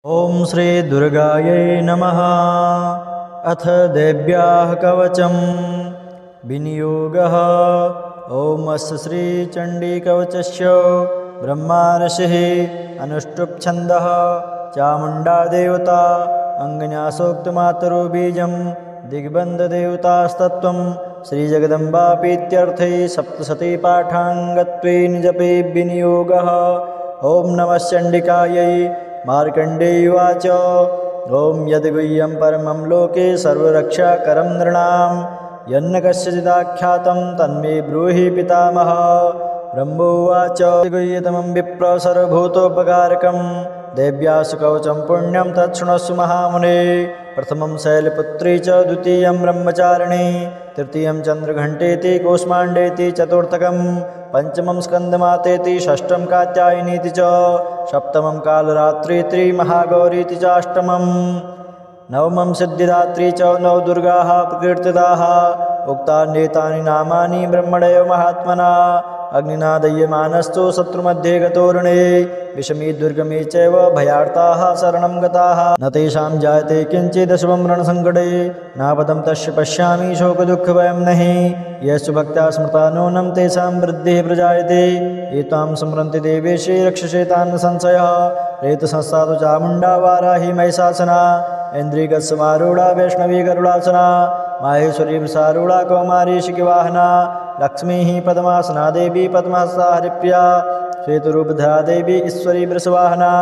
ॐ श्री दुर्गायै नमः। अथ देव्याः कवचं विनियोगः। ॐ अस्य श्रीचण्डीकवचस्य ब्रह्मा ऋषिः अनुष्टुप् छन्दः चामुण्डा देवता अङ्गन्यासोक्तमातरो बीजं दिग्बन्धदेवतास्तत्त्वं श्रीजगदम्बापीत्यर्थे सप्तशती पाठाङ्गत्वे निजपे विनियोगः। ॐ नमः चण्डिकायै। मार्कण्डेय उवाच ॐ यद्गुह्यं परमं लोके सर्वरक्षाकरं नृणां यन्न कस्यचिदाख्यातं तन्मे ब्रूहि पितामह। ब्रह्मोवाच गुह्यतमं विप्र सर्वभूतोपकारकं देव्यासु कवचं पुण्यं तच्छृणुस्व महामुने। प्रथमं शैलपुत्री च द्वितीयं ब्रह्मचारिणी तृतीयं चन्द्रघण्टेति कूष्माण्डेति चतुर्थकं पंचमं स्कन्दमातेति षष्ठं कात्यायनीति च सप्तमं कालरात्रिति महागौरीति च अष्टमं नवमं सिद्धिदात्री च नवदुर्गाः प्रकीर्तिताः। उक्तान्येतानि नामानि ब्रह्मणैव महात्मना अग्निना दह्यमानस्तु शत्रुमध्ये गतोरणे विषमी दुर्गमे चैव भयार्ताः शरणं गताः न तेषां जायते किञ्चिदशुभं रणसङ्कटे नापदं तस्य पश्यामि शोकदुःखभयं नहि येषु भक्त्या स्मृता नूनं तेषां वृद्धिः प्रजायते ये त्वां स्मरन्ति देवेशे रक्षसे तान् संशयः रेतसंस्था तु चामुण्डा वाराही महिषासना इन्द्रियगत्समारूढा वैष्णवी गरुडासना माहेश्वरी वृषारूढा कौमारी शिखिवाहना लक्ष्मी पद्मासना देवी पद्महस्ता हरिप्रिया श्वेतरूपधरा देवी ईश्वरी वृषवाहना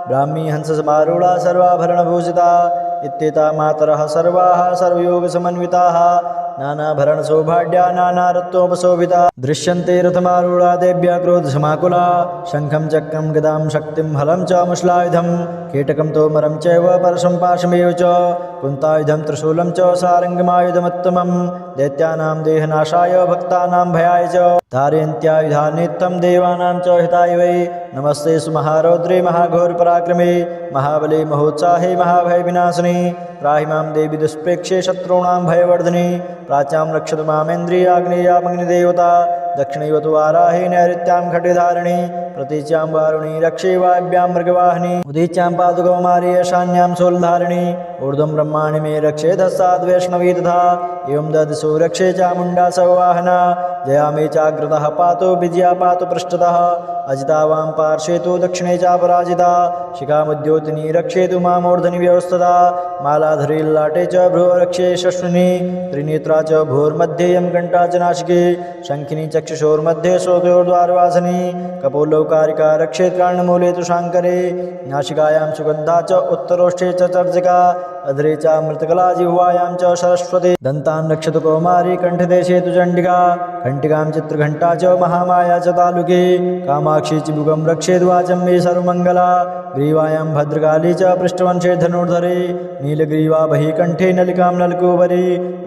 ब्राह्मी हंससमारूढा सर्वाभरणभूषिता इत्येता मातरः सर्वाः सर्वयोगसमन्विताः नानाभरणसौभाग्या नानारत्नोपशोभिता दृश्यन्ते रथमारूढा देव्या क्रोधसमाकुला शङ्खं चक्रं गदां शक्तिं हलं च मुश्लायुधं कीटकं तोमरं चैव परशं पाशमेव च कुन्तायुधं त्रिशूलं च सारङ्गमायुधमुत्तमं दैत्यानां देहनाशाय भक्तानां भयाय च धारयन्त्यायुधान्नित्यं देवानां च हिताय वै नमस्ते सुमहारौद्रे महाघोरपराक्रमे महाबले महोत्साहे महाभयविनाशिनी त्राहि मां देवी दुष्प्रेक्षे शत्रूणां भयवर्धिनी प्राच्यां रक्षतु मामेन्द्रियाग्नेयामग्निदेवता दक्षिणैव तु वाराहे नैऋत्यां खड्गधारिणी प्रतीच्यां वारुणी रक्षे वायव्यां मृगवाहिनी उदीच्यां पातु कौमारी ईशान्यां शूलधारिणी ऊर्ध्वं ब्रह्माणि मे रक्षे धस्ताद् वैष्णवी तथा एवं ददिशो रक्षे चामुण्डा सौवाहना जया मे चाग्रतः पातु विजया पातु पृष्ठतः अजिता वां पार्श्वे तु दक्षिणे चापराजिता शिखामुद्योतिनी रक्षेतु मामूर्धनि व्यवस्थता मालाधरी ललाटे च भ्रुव रक्षे शश्विनी त्रिनेत्रा च भूर्मध्ये घण्टा च नासिके शङ्खिनी चक्षुषोर्मध्ये श्रोतयोर्द्वारवासिनी कपोलौकारिका रक्षेत् कर्णमूले तु शाङ्करे नासिकायां सुगन्धा च उत्तरोष्ठे च चर्जिका अधरे च मृतकला जिह्वायां च सरस्वती दन्तान् रक्षतु कौमारी कण्ठदेशे तु चण्डिका घण्टिकां चित्रघण्टा च महामाया च तालुके कामाक्षी चिबुकं रक्षेत् वाचं मे सर्वमङ्गला ग्रीवायां भद्रकाली च पृष्ठवंशे धनुर्धरे नीलग्रीवा बहि कण्ठे नलिकां नलकोपरि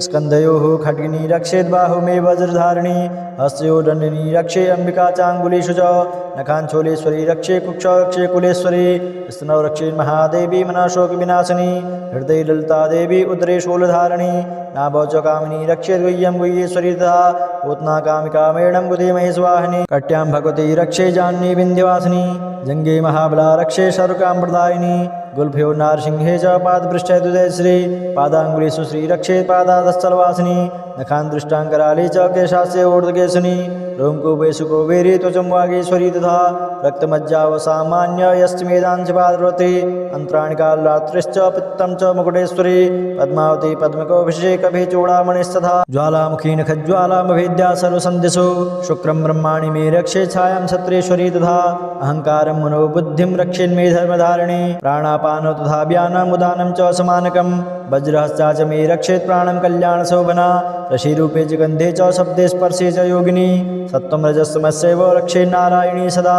स्कन्धयोः खड्गिनी रक्षेत् बाहु मे वज्रधारिणी हस्तयोर्दण्डिनी रक्षे अम्बिका चाङ्गुलीषु च नखाञ्छोलेश्वरी रक्षे कुक्षौ रक्षे कुलेश्वरी स्तनौ रक्षे महादेवी मनाशोकविनाशिनी हृदये ललिता देवी उदरे शूलधारिणी नाभौ च कामिनी रक्षे गुह्यं गुह्येश्वरी तथा पूतना कामिका मेढं बुधे महेशवाहिनी कट्यां भगवती रक्षे जाह्नवी विन्ध्यवासिनी जङ्गे महाबला रक्षे शर्वकामप्रदायिनी गुल्फयो नारसिंहे च पादपृष्ठे दुदयश्री पादाङ्गुलीषु श्री रक्षे पादादस्थलवासिनी नखान् दृष्टाङ्कराली च केशास्य ऊर्ध्वकेशिनी रोमकूपेषु कुबेरी त्वचं वागीश्वरी तथा रक्तमज्जावसामान्य यस्मेदांश पार्वती अन्त्राणि कालरात्रिश्च पित्तं च मुकुटेश्वरी पद्मावती पद्मकोऽभिषेकभि चूडामणिस्तथा ज्वालामुखी नखज्वालामभेद्या सर्वसन्धिषु शुक्रं ब्रह्माणि मे रक्षे छायां क्षत्रेश्वरी तथा अहङ्कारं मनोबुद्धिं रक्षेन्मे धर्मधारिणी प्राणापानो तथा व्यानम् उदानं च समानकं वज्रहस्ता च मे रक्षेत् प्राणं कल्याणशोभना ऋषिरूपे च गन्धे च शब्दे स्पर्शे च योगिनी सत्त्वं रजस्तमस्यैव रक्षे नारायणी सदा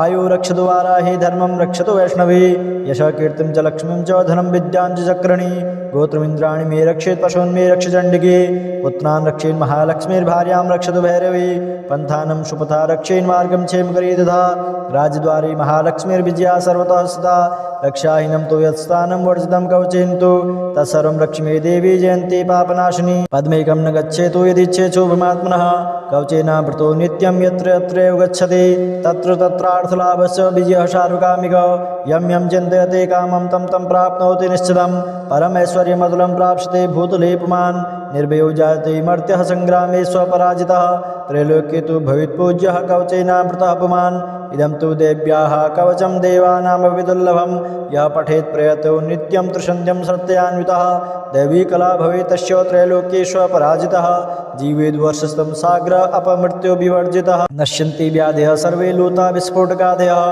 आयु रक्षतु वाराही धर्मं रक्षतु वैष्णवी यश कीर्तिं च लक्ष्मीं च धनं विद्यां च चक्रणी गोत्रमिन्द्राणि मे रक्षेत् पशून् मे रक्ष चण्डिके पुत्रान् रक्षेन् महालक्ष्मीर्भार्यां रक्षतु भैरवी पन्थानं सुपथा रक्षेन् मार्गं क्षेमकरी तथा राजद्वारे महालक्ष्मीर्विजया सर्वतः सदा रक्षाहीनं तु यत्स्थानं वर्जितं कवचेन तु तत्सर्वं लक्ष्मी देवी जयन्ती पापनाशिनी पद्मेकं न गच्छेतु यदिच्छेच्छोभमात्मनः कवचेनावृतो नित्यं यत्र यत्रैव गच्छति तत्र तत्रार्थलाभस्य विजयः सार्वकामिकः यं यं चिन्तयते कामं तं तं प्राप्नोति निश्चितं परमैश्वर्यमतुलं प्राप्स्यते भूतले पुमान् निर्भयो जायते मर्त्यः सङ्ग्रामे स्वपराजितः त्रैलोक्ये तु भवेत्पूज्यः कवचेनावृतः पुमान् इदं तु देव्याः कवचं देवानामपि दुर्लभं यः पठेत् प्रयतो नित्यं त्रिसन्ध्यं श्रद्धयान्वितः दैवी कला भवेत् तस्य त्रैलोक्ये स्वपराजितः जीवेद्वर्षस्थं साग्र अपमृत्यो विवर्जितः नश्यन्ति व्याधयः सर्वे लूता विस्फोटकादयः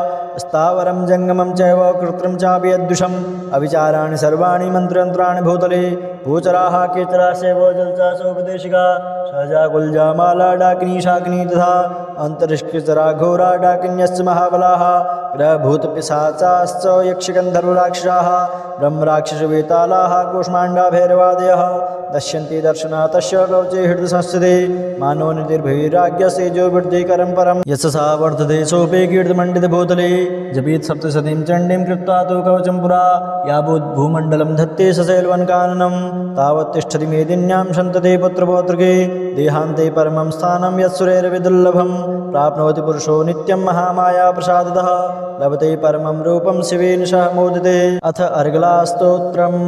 स्थावरं जङ्गमं चैव कृत्रिं चापि यद्विषम् अविचाराणि सर्वाणि मन्त्रयन्त्राणि भूतले भूचराः केचरा सेवो जलचा सोपदेशिका सहजा गुल्जा माला डाकिनी शाकिनी तथा अन्तरिक्षचरा घोरा डाकिन्यश्च महाबलाः ग्रहभूतपिशाचाश्च यक्षगन्धर्वराक्षसाः ब्रह्मराक्षसवेतालाः कूष्माण्डा भैरवादयः दश्यन्ति दर्शना तस्य कवचे हृदयसंस्थिते मानो निर्भैराग्यसेजो वृद्धिकरं परं यशसा वर्धते सोपे कीर्तिमण्डितभूतले जपीत् सप्तशतीं चण्डीं कृत्वा तु कवचं पुरा यावद्भूमण्डलं धत्ते सशैलवनकाननं तावत् तिष्ठति मेदिन्यां सन्तते पुत्रपौत्रके देहान्ते परमं स्थानं यत्सुरैर्विदुर्लभं प्राप्नोति पुरुषो नित्यं महामाया प्रसादतः लभते परमं रूपं शिवेन सह मोदिते अथ अर्गलास्तोत्रम्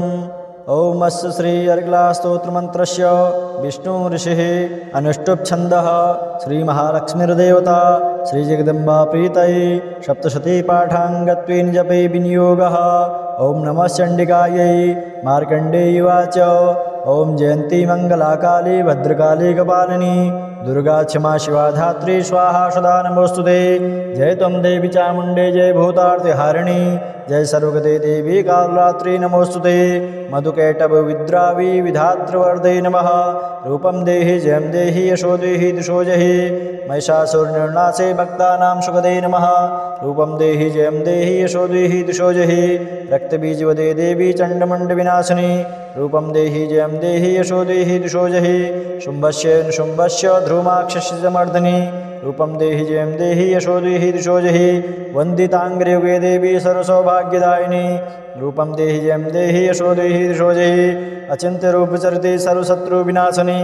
ओम अस्य श्री अर्गलास्तोत्रमन्त्रस्य विष्णु ऋषिः अनुष्टुप् छन्दः श्रीमहालक्ष्मीर्देवता श्रीजगदम्बा प्रीतये सप्तशती पाठाङ्गत्वेन जपे विनियोगः ओम नमः चण्डिकायै मार्कण्डेयवाच ओम जयन्ती मङ्गलाकाली भद्रकाली कपालिनी दुर्गा क्षमा शिवा धात्री स्वाहा सदा नमोस्तुते जय त्वं देवी चामुण्डे जय भूतार्तिहारिणी जय सर्वगते देवी कालरात्रि नमोस्तुते मधुकैटभ विद्रावी विधातृवर्धे नमः रूपं देहि जयं देहि यशो देहि दिशो जहि महिषासुरनिर्नाशे भक्तानां सुखदे नमः रूपं देहि जयं देहि यशो देहि दिशो जहि रक्तबीजवदे देवी चण्डमण्डविनाशिनी रूपं देहि जयं देहि यशो देहि दिशो जहि शुम्भस्य निशुम्भस्य ध्रुमाक्षस्य च मर्दनी रूपं देहि जयं देहि यशो देहि दिशो जहि वन्दिताङ्ग्रियुगे देवी सर्वसौभाग्यदायिनी रूपं देहि जयं देहि यशो देहि दिशो जहि अचिन्त्यरूपचरिते सर्वशत्रुविनाशनी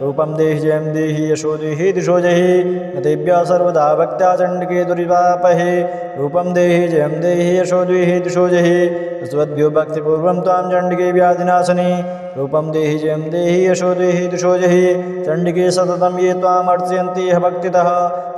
रूपं देहि जयं देहि यशो देहि दिशो जहि देव्या सर्वदा भक्त्या चण्डिके दुरितापहे रूपं देहि जयं देहि यशो देहि दिशो जहि स्वद्भ्यो भक्तिपूर्वं त्वां चण्डिके व्याधिनाशनी रूपं देहि जयं देहि यशो देहि दिशो जहि चण्डिके सततं ये त्वाम् अर्चयन्ति यः भक्तितः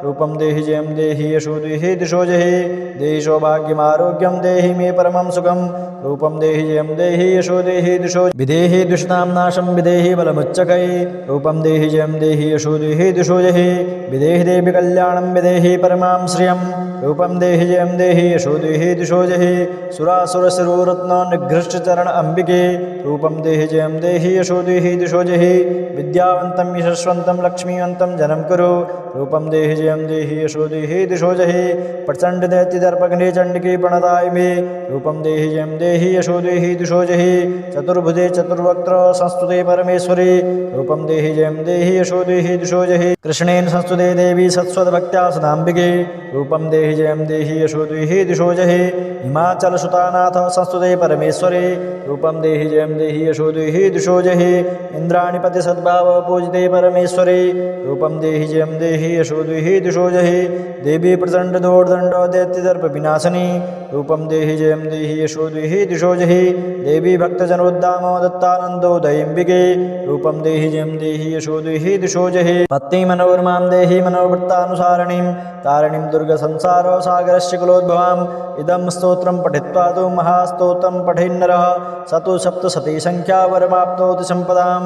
रूपं देहि जयं देहि यशो देहि दिशो जहि देहि सौभाग्यमारोग्यं देहि मे परमं सुखं रूपं देहि जयं देहि यशो देहि दिशो विदेहि दुष्टां नाशं विदेहि बलमुच्चकै रूपं देहि जयं देहि यशो देहि दिशो जहि विदेहि देवि कल्याणं विदेहि परमां श्रियं रूपं देहि जयं देहि यशो देहि दिशो जहि सुरासुरशिरोरत्न निघृष्टचरण अम्बिके रूपं देहि जयं देहि यशो देहि दिशो जहि विद्यावन्तं यशस्वन्तं लक्ष्मीवन्तं जनं कुरु रूपं देहि जयं देहि यशो देहि दिशो जहि प्रचण्डदैत्यदर्पघ्ने चण्डिके प्रणताय मे रूपं देहि जयं देहि यशो देहि दिशो जहि चतुर्भुजे चतुर्वक्त्र संस्तुते परमेश्वरी रूपं देहि जयं देहि यशो देहि दिशो जहि कृष्णेन संस्तुते देवी सत्स्वद्भक्त्या सदाम्बिके रूपं देहि जयं देहि यशो देहि दिशो जहि हिमाचलसुतानाथ संस्तुते परमेश्वरी रूपं देहि जयं देहि यशो देहि दिशो जहि इन्द्राणिपति सद्भाव पूजिते परमेश्वरी रूपं देहि जयं देहि यशो देहि दिशो जहि देवी प्रचण्ड दोर्दण्ड दैत्यदर्प विनाशिनी रूपं देहि जयं देहि यशो देहि दिशो जहि देवी भक्तजनोद्दाम दत्तानन्दोदयिम्बिके रूपं देहि जयं देहि यशो देहि दिशो जहि पत्नी मनोरमां देहि मनोवृत्तानुसारिणीं तारिणीं दुर्गसंसार सागरस्य कुलोद्भवाम् इदं स्तोत्रं पठित्वा तु महास्तोत्रं पठेन्नरः स तु सप्तशती संख्या वरमाप्नोति सम्पदां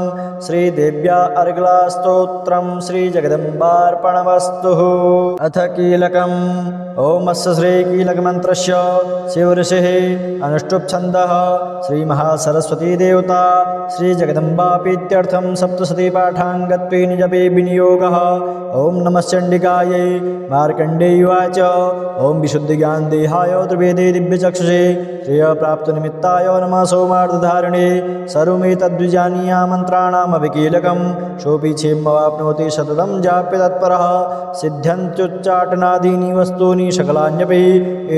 श्रीदेव्या अर्गलास्तोत्रं श्रीजगदम्बार्पणमस्तु अथ कीलकम् ओम अस्य श्रीकीलकमन्त्रस्य शिवऋषिः अनुष्टुप् छन्दः श्रीमहासरस्वती देवता श्रीजगदम्बापीत्यर्थं सप्तशती पाठाङ्गत्वेन जपे विनियोगः ओम नमः चण्डिकायै मार्कण्डेयवाच ओम विशुद्धज्ञानदेहाय त्रिवेदे दिव्यचक्षुषे श्रियप्राप्तनिमित्ताय नमः सौमार्धधारिणे सर्वमेतद्विजानीया मन्त्राणामभिकीलकं सोऽपि क्षेमवाप्नोति सततं जाप्य तत्परः सिद्ध्यन्त्युच्चाटनादीनि वस्तूनि सकलान्यपि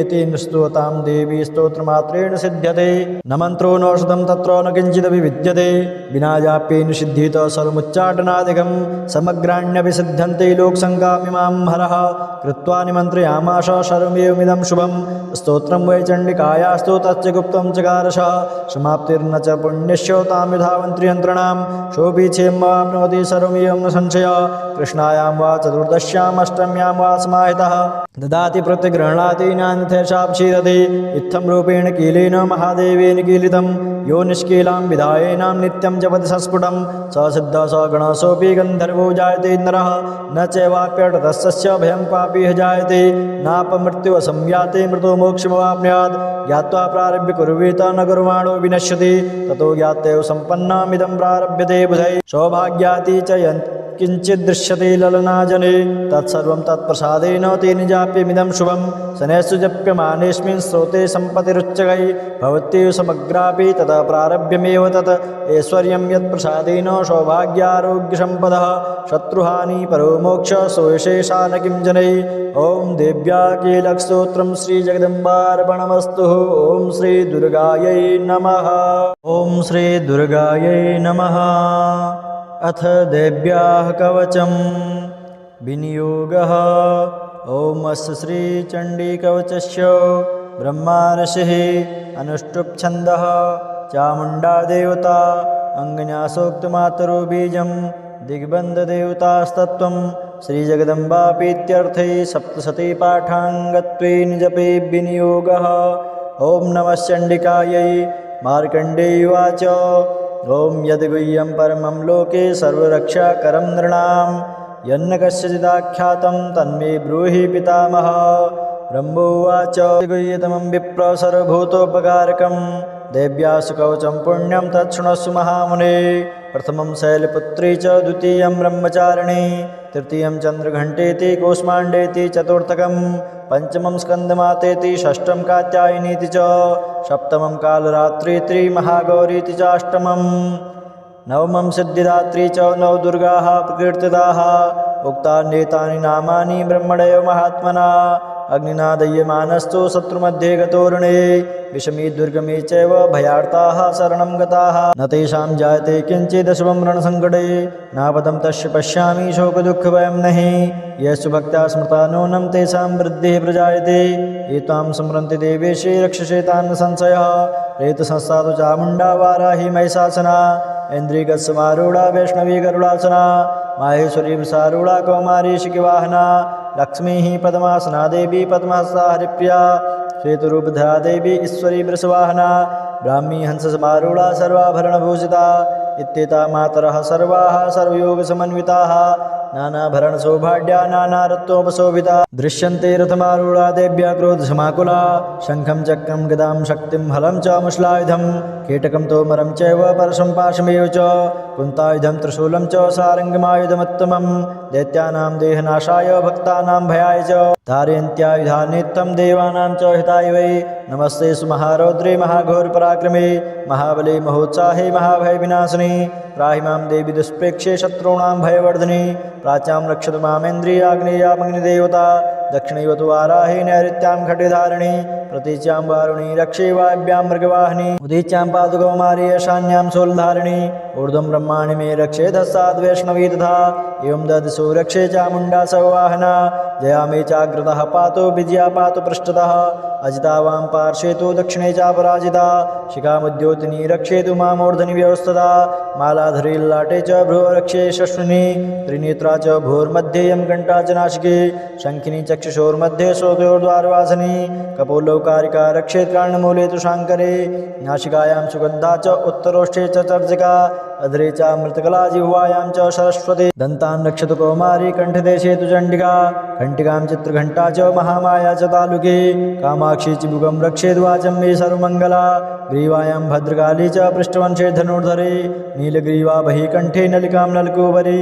एतेन स्तोतां देवी स्तोत्रमात्रेण सिद्ध्यते न मन्त्रो नौषधं तत्र न किञ्चिदपि विद्यते विना जाप्येन सिद्ध्येत सर्वमुच्चाटनादिकं समग्राण्यपि सिद्ध्यन्ते लोकसङ्गामिमां हरः कृत्वा निमन्त्रयामाश सर्वमेवमिदं शुभं स्तोत्रं वै चण्डिकायास्तु तच्च गुप्तं चकारशः समाप्तिर्न च पुण्यस्य तां विधावन्त्रियन्त्रणां सोऽपि क्षेमवाप्नोति सर्वमेवं न संशयः कृष्णायां वा चतुर्दश्याम् अष्टम्यां वा समाहितः ददाति प्रतिगृह्णाति नान्यथेषां क्षीरते इत्थं रूपेण कीलेन महादेवेन कीलितं यो निष्कीलां विधायेनां नित्यं जपति सस्फुटं स सिद्धः स गणः सोऽपि गन्धर्वो जायते नरः न चैवाप्यटतस्य भयं क्वापि ह जायते नापमृत्युवसंयाते मृतो मोक्षमवाप्नुयात् ज्ञात्वा प्रारभ्य कुर्वीत न कुर्वाणो विनश्यति ततो ज्ञात्यैव सम्पन्नमिदं प्रारभ्यते बुधैः सौभाग्याति च किञ्चित् दृश्यते ललनाजने तत्सर्वं तत्प्रसादेन तेन जाप्यमिदं शुभं शनैस्सु जप्यमानेऽस्मिन् स्रोते सम्पतिरुच्चकै भवत्येव समग्रापि ततः प्रारभ्यमेव तत् ऐश्वर्यं यत्प्रसादेन सौभाग्यारोग्यसम्पदः शत्रुहानि परो मोक्ष सोऽशेषा न किं जनै ॐ देव्या कीलकस्तोत्रं श्रीजगदम्बार्पणमस्तु ॐ श्रीदुर्गायै नमः ॐ श्रीदुर्गायै नमः अथ देव्याः कवचं विनियोगः ॐ अस्य श्रीचण्डीकवचस्य ब्रह्मार्षिः अनुष्टुप्छन्दः चामुण्डा देवता अङ्गन्यासोक्तमातरो बीजं दिग्बन्धदेवतास्तत्त्वं श्रीजगदम्बापीत्यर्थे सप्तशतीपाठाङ्गत्वेन जपे विनियोगः ॐ नमः चण्डिकायै मार्कण्डेयुवाच ॐ यद्गुह्यं परमं लोके सर्वरक्षाकरं नृणां यन्न कस्यचिदाख्यातं तन्मे ब्रूहि पितामह ब्रह्मोवाच गुह्यतमं विप्र सर्वभूतोपकारकं देव्यासु कवचं पुण्यं तच्छृणुस्व महामुने प्रथमं शैलपुत्री च द्वितीयं ब्रह्मचारिणी तृतीयं चन्द्रघण्टेति कूष्माण्डेति चतुर्थकं पंचमं स्कन्दमातेति षष्ठं कात्यायनीति च सप्तमं कालरात्रिति महागौरीति च अष्टमं नवमं सिद्धिदात्री च नवदुर्गाः प्रकीर्तिताः उक्तान्येतानि नामानि ब्रह्मणैव महात्मना अग्निना दह्यमानस्तु शत्रुमध्ये गतोरणे विषमी दुर्गमे चैव भयार्ताः शरणं गताः न तेषां जायते किञ्चिदशुभं रणसङ्कटे नापदं तस्य पश्यामि शोकदुःखभयं नहि येषु भक्त्या स्मृता नूनं तेषां वृद्धिः प्रजायते एतां स्मरन्ति देवेशे रक्षसे तान् संशयः रेतसंस्था चामुण्डा वाराही महिषासना इन्द्रियगत्समारूढा वैष्णवी गरुडासना माहेश्वरी वृषारूढा कौमारी शिखिवाहना लक्ष्मीः पद्मासना देवी पद्महस्ता हरिप्रिया श्वेतरूपधरा देवी ईश्वरी वृषवाहना ब्राह्मी हंससमारूढा सर्वाभरणभूषिता इत्येता मातरः सर्वाः सर्वयोगसमन्विताः नानाभरणसौभाग्या नानारत्नोपशोभिता दृश्यन्ते रथमारूढा देव्या क्रोधसमाकुला शङ्खं चक्रं गदां शक्तिं हलं च मुश्लायुधं कीटकं तोमरं चैव परशं पाशमेव च कुन्तायुधं त्रिशूलं च सारङ्गमायुधमुत्तमं दैत्यानां देहनाशाय भक्तानां भयाय च धारयन्त्यायुधान्नित्यं देवानां च हिताय वै नमस्ते सुमहारौद्रे महाघोरपराक्रमे महाबले महोत्साहे महाभयविनाशिनी त्राहि मां देवी दुष्प्रेक्षे शत्रूणां भयवर्धिनी प्राच्यां रक्षतु मामेन्द्रियाग्नेयामग्निदेवता दक्षिणैव तु वाराही नैऋत्यां खड्गधारिणी प्रतीच्यां वारुणी रक्षे वायव्यां मृगवाहिनी उदीच्यां पातु कौमारी ईशान्यां शूलधारिणी ऊर्ध्वं ब्रह्माणि मे रक्षे धस्ताद् वैष्णवी तथा एवं ददिशो रक्षे चामुण्डा सवाहना जया मे चाग्रतः पातु विजया पातु पृष्ठतः अजिता वां पार्श्वे तु दक्षिणे चापराजिता शिखामुद्योतिनी रक्षेतु मामूर्धनि व्यवस्थता मालाधरी ललाटे च भ्रुव रक्षे शश्विनी त्रिनेत्रा च भूर्मध्ये यं घण्टा च नाशिके शङ्खिनी चक्षुषोर्मध्ये श्रोतयोर्द्वारवासिनी कपोलौकारिका रक्षेत् कर्णमूले तु शाङ्करे नासिकायां सुगन्धा च उत्तरोष्ठे च चर्चिका अधरे च मृतकला जिह्वायां च सरस्वती दन्तान् रक्षतु कौमारी कण्ठदेशे तु चण्डिका घण्टिकां चित्रघण्टा च महामाया च तालुके कामाक्षी चिबुकं रक्षेद्वाचं मे सर्वमङ्गला ग्रीवायां भद्रकाली च पृष्ठवंशे धनुर्धरे नीलग्रीवा बहि कण्ठे नलिकां नलकोपरि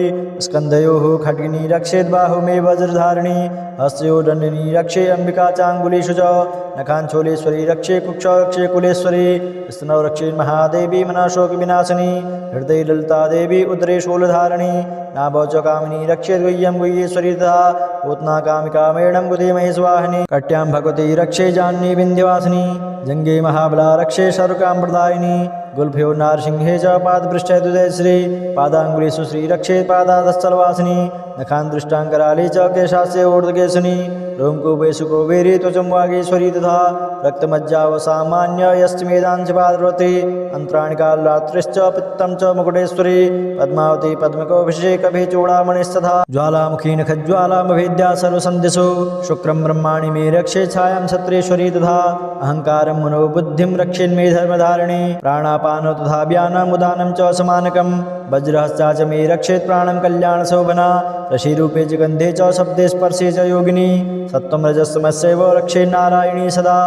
स्कन्धयोः खड्गिनी रक्षेद्बाहु मे वज्रधारिणी हस्तयोर्दण्डिनी रक्षे अम्बिका चाङ्गुलीषु च नखाञ्चोलेश्वरी रक्षे कुक्षौ रक्षे कुलेश्वरी स्तनौ रक्षे महादेवी मनाशोकविनाशिनी हृदये ललिता देवी उदरे शूलधारिणी नाभौ च कामिनी रक्षे गुह्यं गुह्येश्वरी तथा पूतना कामिका मेणं बुधे महेश्वाहिनी कट्यां भगवती रक्षे जाह्नवी विन्ध्यवासिनी जङ्गे महाबला रक्षे सर्वकामप्रदायिनी गुल्फयो नारसिंहे च पादपृष्ठे दुदयश्री पादाङ्गुलीषु श्री रक्षे पादादस्थलवासिनी नखान् दृष्टाङ्कराले च केशास्य ऊर्ध्वकेशिनी रोमकूपेषु कुबेरी त्वचं वागीश्वरी तथा रक्तमज्जावसामान्य यष्टिमेधांश पार्वती अन्त्राणि कालरात्रिश्च पित्तं च मुकुटेश्वरी पद्मावती पद्मकोऽभिषेकभि चूडामणिस्तथा ज्वालामुखी नखज्वालामभेद्या सर्वसन्धिषु शुक्रं ब्रह्माणि मे रक्षे छायां क्षत्रेश्वरी तथा अहङ्कारं मनोबुद्धिं रक्षेन्मे धर्मधारिणी प्राणापानो तथा व्यानम् उदानं च समानकं वज्रहस्ता च मे रक्षेत् प्राणं कल्याणशोभना ऋषिरूपे च गन्धे च शब्दे स्पर्शे च योगिनी सत्त्वं रजस्तमस्यैव रक्षे नारायणी सदा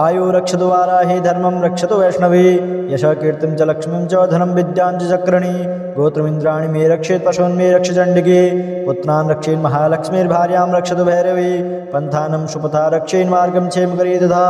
आयु रक्षतु वाराहि धर्मं रक्षतु वैष्णवी यशः कीर्तिं च लक्ष्मीं च धनं विद्यां च चक्रणि गोत्रमिन्द्राणि मे रक्षेत् पशून् मे रक्ष चण्डिके पुत्रान् रक्षेन् महालक्ष्मीर्भार्यां रक्षतु भैरवी पन्थानं सुपथा रक्षेन् मार्गं क्षेमकरी तथा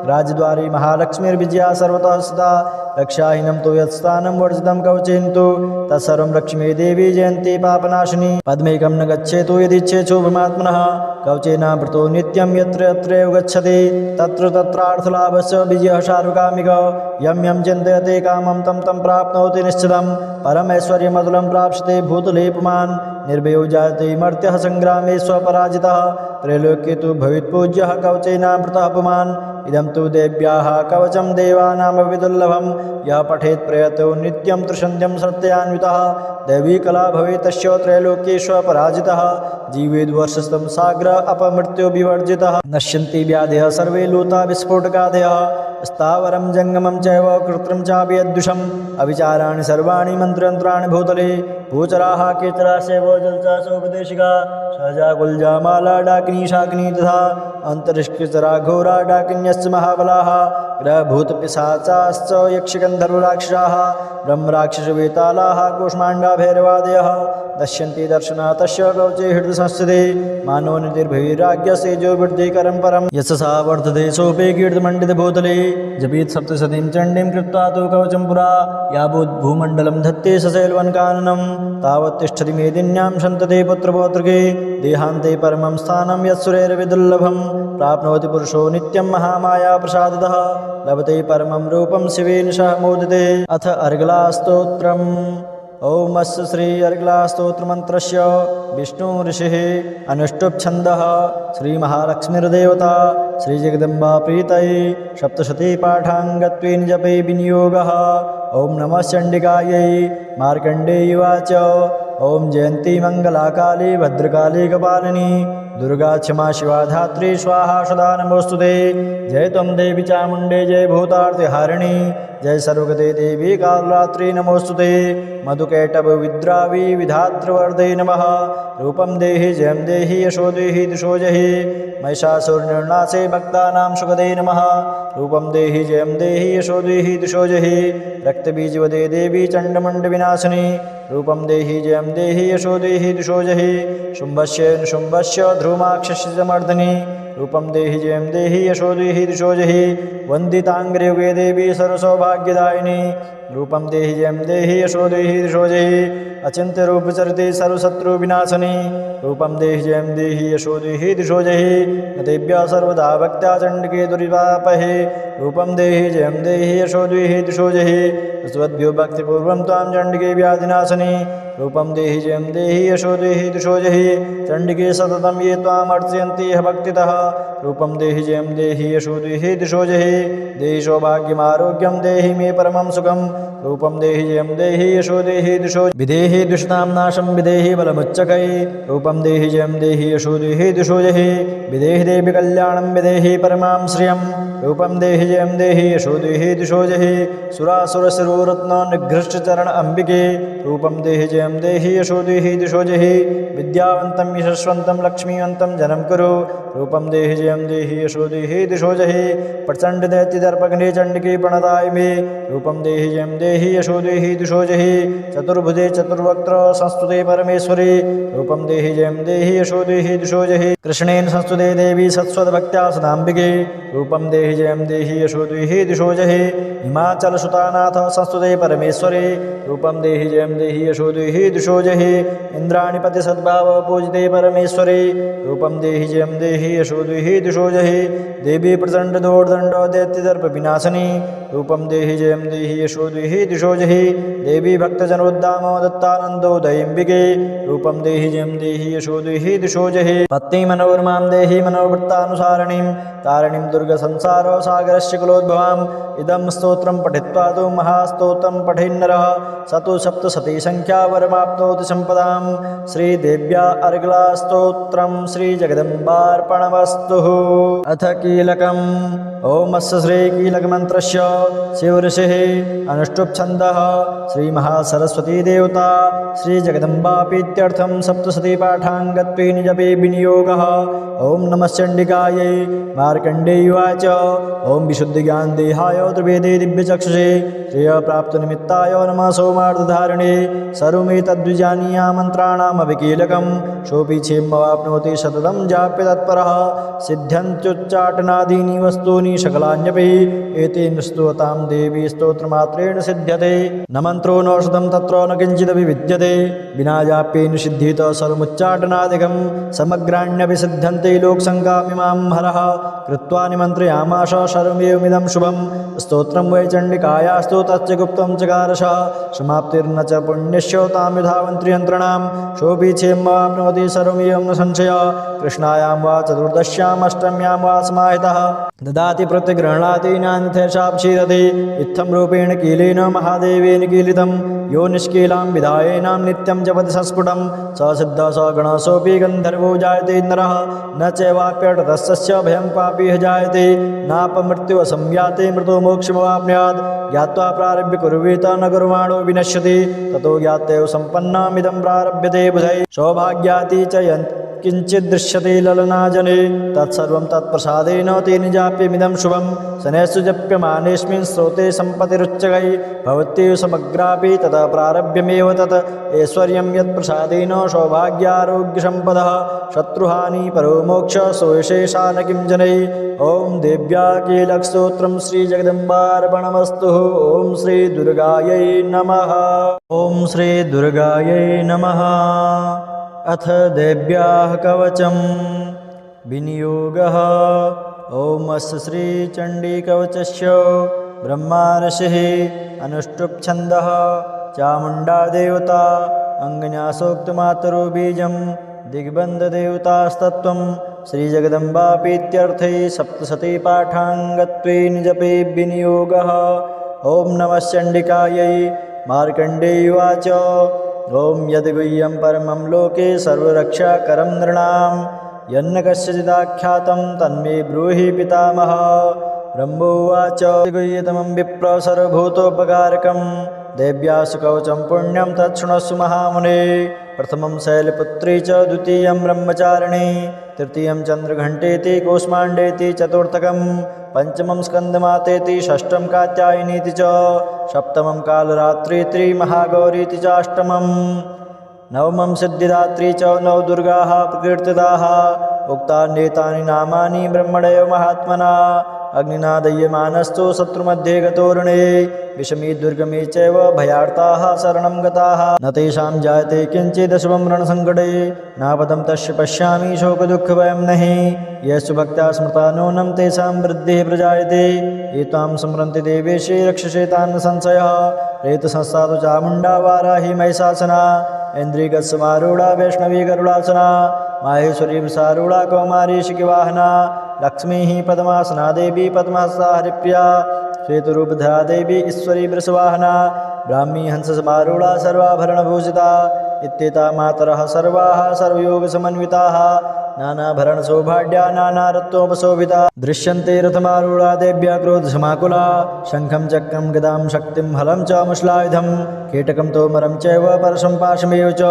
राजद्वारे महालक्ष्मीर्विजया सर्वतः सदा रक्षाहीनं तु यत्स्थानं वर्जितं कवचेन तु तत्सर्वं रक्ष्मी देवी जयन्ती पापनाशिनी पद्मेकं न गच्छेतु यदिच्छेच्छोभमात्मनः कवचेनावृतो नित्यं यत्र यत्रैव गच्छति तत्र तत्रार्थलाभस्य विजयः सार्वकामिकः यं यं चिन्तयते कामं तं तं प्राप्नोति निश्चितं परमैश्वर्यमतुलं प्राप्स्यते भूतले पुमान् निर्भयो जायते मर्त्यः सङ्ग्रामे स्वपराजितः त्रैलोक्ये तु भवेत्पूज्यः कवचेनावृतः पुमान् इदं तु देव्याः कवचं देवानामपि दुर्लभं यः पठेत् प्रयतो नित्यं त्रिसन्ध्यं सत्यान्वितः दैवी कला भवेत् तस्य त्रैलोक्ये स्वपराजितः जीवेद्वर्षस्थं साग्र अपमृत्यो विवर्जितः नश्यन्ति व्याधयः सर्वे लूता विस्फोटकादयः स्थावरं जङ्गमं चैव कृत्रिं चापि यद्दुषम् अविचाराणि सर्वाणि मन्त्रयन्त्राणि भूतले भूचराः केचराः शैवो जलचासोपदेशिका सहजा गुल्जा माला डाकिनी शाकिनी तथा अन्तरिक्षचरा घोरा डाकिन्यश्च महाबलाः ग्रहभूतपिशाचाश्च यक्षगन्धर्वराक्षसाः ब्रह्मराक्षसवेतालाः कूष्माण्डा भैरवादयः दश्यन्ति दर्शना तस्य कवचे हृदयसंस्थिते मानो निर्भैराग्यसेजो वृद्धिकरं परं यशसा वर्धते सोपे कीर्तिमण्डितभूतले जपेत् सप्तशतीं चण्डीं कृत्वा तु कवचं पुरा यावद्भूमण्डलं धत्ते सशैलवनकाननं तावत् तिष्ठति मेदिन्यां सन्तते पुत्रपौत्रके देहान्ते परमं स्थानं यत्सुरैर्विदुर्लभं प्राप्नोति पुरुषो नित्यं महामाया प्रसादतः लभते परमं रूपं शिवेन सह मोदिते अथ अर्गलास्तोत्रम् ॐ अस्य श्री अर्गलास्तोत्रमन्त्रस्य विष्णु ऋषिः अनुष्टुप् छन्दः श्रीमहालक्ष्मीर्देवता श्रीजगदम्बा प्रीतये सप्तशतीपाठाङ्गत्वेन जपे विनियोगः ॐ नमः चण्डिकायै मार्कण्डेयुवाच ॐ जयन्ती मङ्गलाकाली भद्रकाली कपालिनी दुर्गा क्षमा शिवा धात्री स्वाहा सदा नमोस्तुते जय त्वं देवी चामुण्डे जय भूतार्तिहारिणी जय सर्वगते देवी कालरात्रि नमोस्तुते मधुकैटभ विद्रावी विधातृवर्धे नमः रूपं देहि जयं देहि यशो देहि दिशो जहि महिषासुरनिर्नाशे भक्तानां सुखदे नमः रूपं देहि जयं देहि यशो देहि दिशो जहि रक्तबीजवदे देवी चण्डमुण्डविनाशिनी रूपं देहि जयं देहि यशो देहि दिशो जहि शुम्भस्य निशुम्भस्य ध्रुमाक्षस्य मर्दिनी रूपं देहि जयं देहि यशो देहि दिशो जहि वन्दिताङ्ग्रियुगे देवी सर्वसौभाग्यदायिनी रूपं देहि जयं देहि यशो देहि दिशो जहि अचिन्त्यरूपचरिते सर्वशत्रुविनाशिनी रूपं देहि जयं देहि यशो देहि दिशो जहि नतेभ्यः सर्वदा भक्त्या चण्डिके दुरितापहे रूपं देहि जयं देहि यशो देहि दिशो जहि स्वद्भ्यो भक्तिपूर्वं त्वां चण्डिके व्याधिनाशिनी रूपं देहि जयं देहि यशो देहि दिशो जहि चण्डिके सततं ये त्वाम् अर्चयन्ति यः भक्तितः रूपं देहि जयं देहि यशो देहि दिशो जहि देहि सौभाग्यमारोग्यं देहि मे परमं सुखं रूपं देहि जयं देहि यशो देहि दिशो विदेहि दुष्टां नाशं विदेहि बलमुच्चकै रूपं देहि जयं देहि यशो देहि दिशो जहि विदेहि देवि कल्याणं विदेहि परमां श्रियं रूपं देहि जयं देहि यशो देहि दिशो जहि सुरासुरशिरोरत्न निघृष्टचरण अम्बिके रूपं देहि जयं देहि यशो देहि दिशो जहि विद्यावन्तं यशस्वन्तं लक्ष्मीवन्तं जनं कुरु रूपं देहि जयं देहि यशो देहि दिशो जहि प्रचण्ड दैत्यदर्पघ्ने चण्डिके प्रणताय मे रूपं देहि जयं देहि यशो देहि दिशो जहि चतुर्भुजे चतुर्वक्त्र संस्तुते परमेश्वरी रूपं देहि जयं देहि यशो देहि दिशो जहि कृष्णेन संस्तुते देवी सत्स्वद्भक्त्या सदाम्बिके रूपं देहि जयं देहि यशो देहि दिशो जहि हिमाचलसुतानाथ संस्तुते परमेश्वरी रूपं देहि जयं देहि यशो देहि दिशो जहि इन्द्राणिपति सद्भाव पूजिते परमेश्वरी रूपं देहि जयं देहि यशो देहि दिशो जहि देवी प्रचण्ड दोर्दण्ड दैत्यदर्प विनाशिनी रूपं देहि जयं देहि यशो देहि दिशो जहि देवी भक्तजनोद्दामो दत्तानन्दोदयम्बिके रूपं देहि जयं देहि यशो देहि दिशो जहि पत्नी मनोरमां देहि मनोवृत्तानुसारिणीं तारिणीं दुर्गसंसारो सागरस्य कुलोद्भवाम् इदं स्तोत्रं पठित्वा तु महास्तोत्रं पठेन्नरः स तु सप्तशती संख्या वरमाप्नोति सम्पदां श्रीदेव्या अर्गला स्तोत्रं श्रीजगदम्बार्पणमस्तु अथ कीलकम् ओमस्य श्रीकीलकमन्त्रस्य शिवऋषिः अनुष्टुप्छन्दः श्रीमहासरस्वती देवता श्रीजगदम्बापीत्यर्थं सप्तशती पाठाङ्गत्वेन जपे विनियोगः ॐ नमः चण्डिकायै मार्कण्डेयुवाच ॐ विशुद्धिज्ञानदेहाय त्रिवेदे दिव्यचक्षुषे श्रेयप्राप्तनिमित्ताय नमः सोमार्धधारिणे सर्वमेतद्विजानीया मन्त्राणामपि कीलकं सोऽपि क्षेमवाप्नोति सततं जाप्य तत्परः सिद्ध्यन्त्युच्चाटनादीनि वस्तूनि सकलान्यपि एतेन स्तोतां देवी स्तोत्रमात्रेण सिद्ध्यते न मन्त्रो नौषधं तत्र न किञ्चिदपि विद्यते विना जाप्येन सिद्ध्येत सर्वमुच्चाटनादिकं समग्राण्यपि सिद्ध्यन्ते लोकसङ्गामिमां हरः कृत्वा निमन्त्रयामाश सर्वमेवमिदं शुभं स्तोत्रं वै चण्डिकायास्तु तच्च गुप्तं चकारशः समाप्तिर्न च पुण्यस्य तां विधावन्त्रियन्त्रणां सोऽपि क्षेमवाप्नोति सर्वमेवं न संशयः कृष्णायां वा चतुर्दश्याम् अष्टम्यां वा समाहितः ददाति प्रतिगृह्णाति नान्यथेषाक्षीरति इत्थं रूपेण कीलेन महादेवेन कीलितं यो निष्कीलां विधायेनां नित्यं जपति संस्फुटं स सिद्धः स गणः सोऽपि गन्धर्वो जायते नरः न चैवाप्यर्थस्य भयं पापी जायते नापमृत्युः संयाते मृतो मोक्षमवाप्नुयात् ज्ञात्वा प्रारभ्य कुर्वीत न कुर्वाणो विनश्यति ततो ज्ञात्यैव सम्पन्नमिदं प्रारभ्यते बुधैः सौभाग्याति च किञ्चिदृश्यते ललनाजने तत्सर्वं तत्प्रसादेन तेन जाप्यमिदं शुभं शनैस्सु जप्यमानेऽस्मिन् स्रोते सम्पतिरुच्चकै भवत्येव समग्रापि ततः प्रारभ्यमेव तत् ऐश्वर्यं यत्प्रसादेन सौभाग्यारोग्यसम्पदः शत्रुहानि परो मोक्ष सोऽशेषा न किं जनै ॐ देव्या कीलकस्तोत्रं श्रीजगदम्बार्पणमस्तु ॐ श्रीदुर्गायै नमः ॐ श्रीदुर्गायै नमः अथ देव्याः कवचं विनियोगः ॐ अस्य श्रीचण्डीकवचस्य ब्रह्मार्षिः अनुष्टुप्छन्दः चामुण्डा देवता अङ्गन्यासोक्तमातरो बीजं दिग्बन्धदेवतास्तत्त्वं श्रीजगदम्बापीत्यर्थे सप्तशती पाठाङ्गत्वेन जपे विनियोगः ॐ नमः चण्डिकायै मार्कण्डेयुवाच ॐ यद्गुह्यं परमं लोके सर्वरक्षाकरं नृणां यन्न कस्यचिदाख्यातं तन्मे ब्रूहि पितामह ब्रह्मोवाच गुह्यतमं विप्र सर्वभूतोपकारकं देव्यासु कवचं पुण्यं तच्छृणुस्व महामुने प्रथमं शैलपुत्री च द्वितीयं ब्रह्मचारिणी तृतीयं चन्द्रघण्टेति कूष्माण्डेति चतुर्थकं पंचमं स्कन्दमातेति षष्ठं कात्यायनीति च सप्तमं कालरात्रिति महागौरीति च अष्टमं नवमं सिद्धिदात्री च नवदुर्गाः प्रकीर्तिताः उक्तान्येतानि नामानि ब्रह्मणैव महात्मना अग्निना दह्यमानस्तु शत्रुमध्ये गतोरणे विषमी दुर्गमे चैव भयार्ताः शरणं गताः न तेषां जायते किञ्चिदशुभं रणसङ्कटे नापदं तस्य पश्यामि शोकदुःखभयं नहि येषु भक्त्या स्मृता नूनं तेषां वृद्धिः प्रजायते ये त्वां स्मरन्ति देवेशे रक्षसे तान् संशयः रेतसंस्था चामुण्डा वाराही महिषासना इन्द्रियगस्समारूढा वैष्णवी गरुडासना माहेश्वरी वृषारूढा कौमारी शिखिवाहना लक्ष्मीः पद्मासना देवी पद्महस्ता हरिप्रिया श्वेतरूपधरा देवी ईश्वरी वृषवाहना ब्राह्मी हंससमारूढा सर्वाभरणभूषिता इत्येता मातरः सर्वाः सर्वयोगसमन्विताः नानाभरणशोभाढ्या नानारत्नोपशोभिता दृश्यन्ते रथमारूढा देव्या क्रोधसमाकुला शङ्खं चक्रं गदां शक्तिं हलं च मुश्लायुधं कीटकं तोमरं चैव परशं पाशमेव च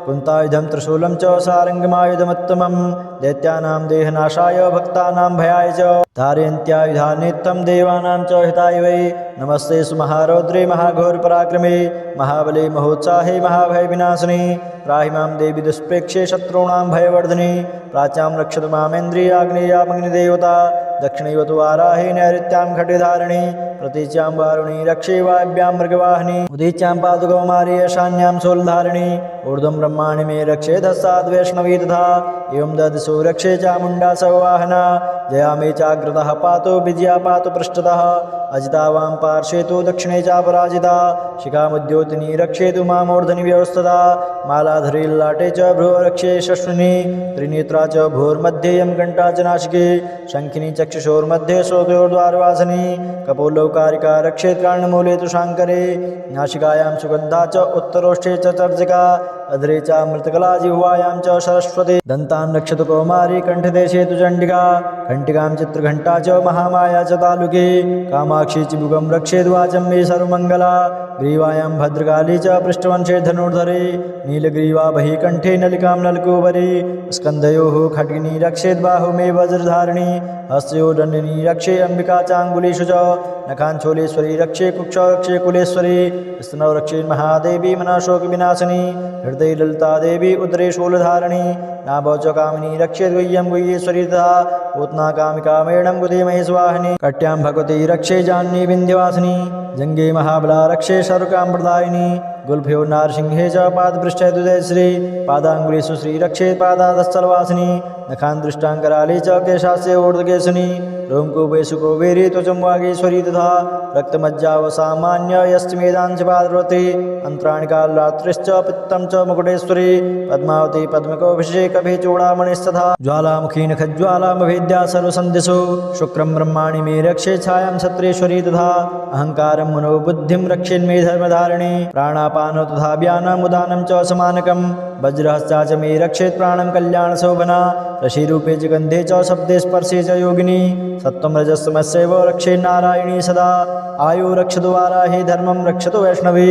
कुन्तायुधं त्रिशूलं च सारङ्गमायुधमुत्तमं दैत्यानां देहनाशाय भक्तानां भयाय च धारयन्त्यायुधान्नित्यं देवानां च हिताय वै नमस्ते सुमहारौद्रे महाघोरपराक्रमे महाबले महोत्साहे महाभयविनाशिनि त्राहि मां देवी दुष्प्रेक्षे शत्रूणां भयवर्धिनि प्राच्यां रक्षतु मामेन्द्रियाग्नेयामग्निदेवता दक्षिणैव तु वाराहे नैऋत्यां खड्गधारिणि प्रतीच्यां वारुणी रक्षे वायव्यां मृगवाहिनी उदीच्यां पादुकौमारी ईशान्यां शूलधारिणी ऊर्ध्वं ब्रह्माणि मे रक्षे धस्साद्वैष्णवी तथा एवं ददिशो रक्षे चामुण्डा सौवाहना जया मे चाग्रतः पातु विजया पातु पृष्ठतः अजिता वां पार्श्वे तु दक्षिणे चापराजिता शिखामुद्योतिनी रक्षेतु मामूर्धनि व्यवस्थिता मालाधरी ललाटे च भ्रुव रक्षे शश्विनी त्रिनेत्रा च भूर्मध्ये यं घण्टा च नासिके शङ्खिनी चक्षुषोर्मध्ये श्रोतयोर्द्वारवासिनी कपोलौकारिका रक्षेत् कर्णमूले तु शाङ्करे नासिकायां सुगन्धा च उत्तरोष्ठे च चर्जिका अधरे चामृतकला जिह्वायां च सरस्वती दन्तान् रक्षतु कौमारी कण्ठदेशे तु चण्डिका घण्टिकां चित्रघण्टा च महामाया च तालुके कामाक्षी चिबुकं रक्षेद्वाचं मे सर्वमङ्गला ग्रीवायां भद्रकाली च पृष्ठवंशे धनुर्धरे नीलग्रीवा बहिकण्ठे नलिकां नलकोपरि स्कन्धयोः खड्गिनी रक्षेद्बाहु मे वज्रधारिणी हस्तयोर्दण्डिनी रक्षे अम्बिका चाङ्गुलीषु च नखाञ्चोलेश्वरी रक्षे कुक्षौ रक्षे कुलेश्वरी स्तनौ रक्षे महादेवी मनाशोकविनाशिनी हृदये ललिता देवी उदरे शूलधारिणी नाभौ च कामिनी रक्षे गुह्यं गुह्येश्वरी तथा पूतना कामिका मेढं गुदे महेश्वाहिनी कट्यां भगवती रक्षे जाह्नवी विन्ध्यवासिनी जङ्गे महाबला रक्षे शरुकाम्प्रदायिनी गुल्फयो नारसिंहे च पादपृष्ठे दुदयश्री पादाङ्गुलीषु श्री रक्षे पादादस्थलवासिनी नखान् दृष्टाङ्कराले च केशास्य ऊर्ध्वकेशिनी रोमकूपेषु कुबेरी त्वचं वागीश्वरी तथा रक्तमज्जावसामान्य यश्च मेदांश पार्वती अन्त्राणि कालरात्रिश्च पित्तं च मुकुटेश्वरी पद्मावती पद्मकोऽभिषेकभि चूडामणिस्तथा ज्वालामुखी नखज्वालामभेद्या सर्वसन्धिषु शुक्रं ब्रह्माणि मे रक्षे छायां क्षत्रेश्वरी तथा अहङ्कारं मनोबुद्धिं रक्षेन्मे धर्मधारिणी प्राणापानो तथा व्यानम् उदानं च समानकं वज्रहस्ता च मे रक्षेत् प्राणं कल्याणशोभना रशिरूपे च गन्धे च शब्दे स्पर्शे च योगिनी सत्त्वं रजस्तमस्यैव रक्षे नारायणी सदा आयु रक्षतु वाराही धर्मं रक्षतु वैष्णवी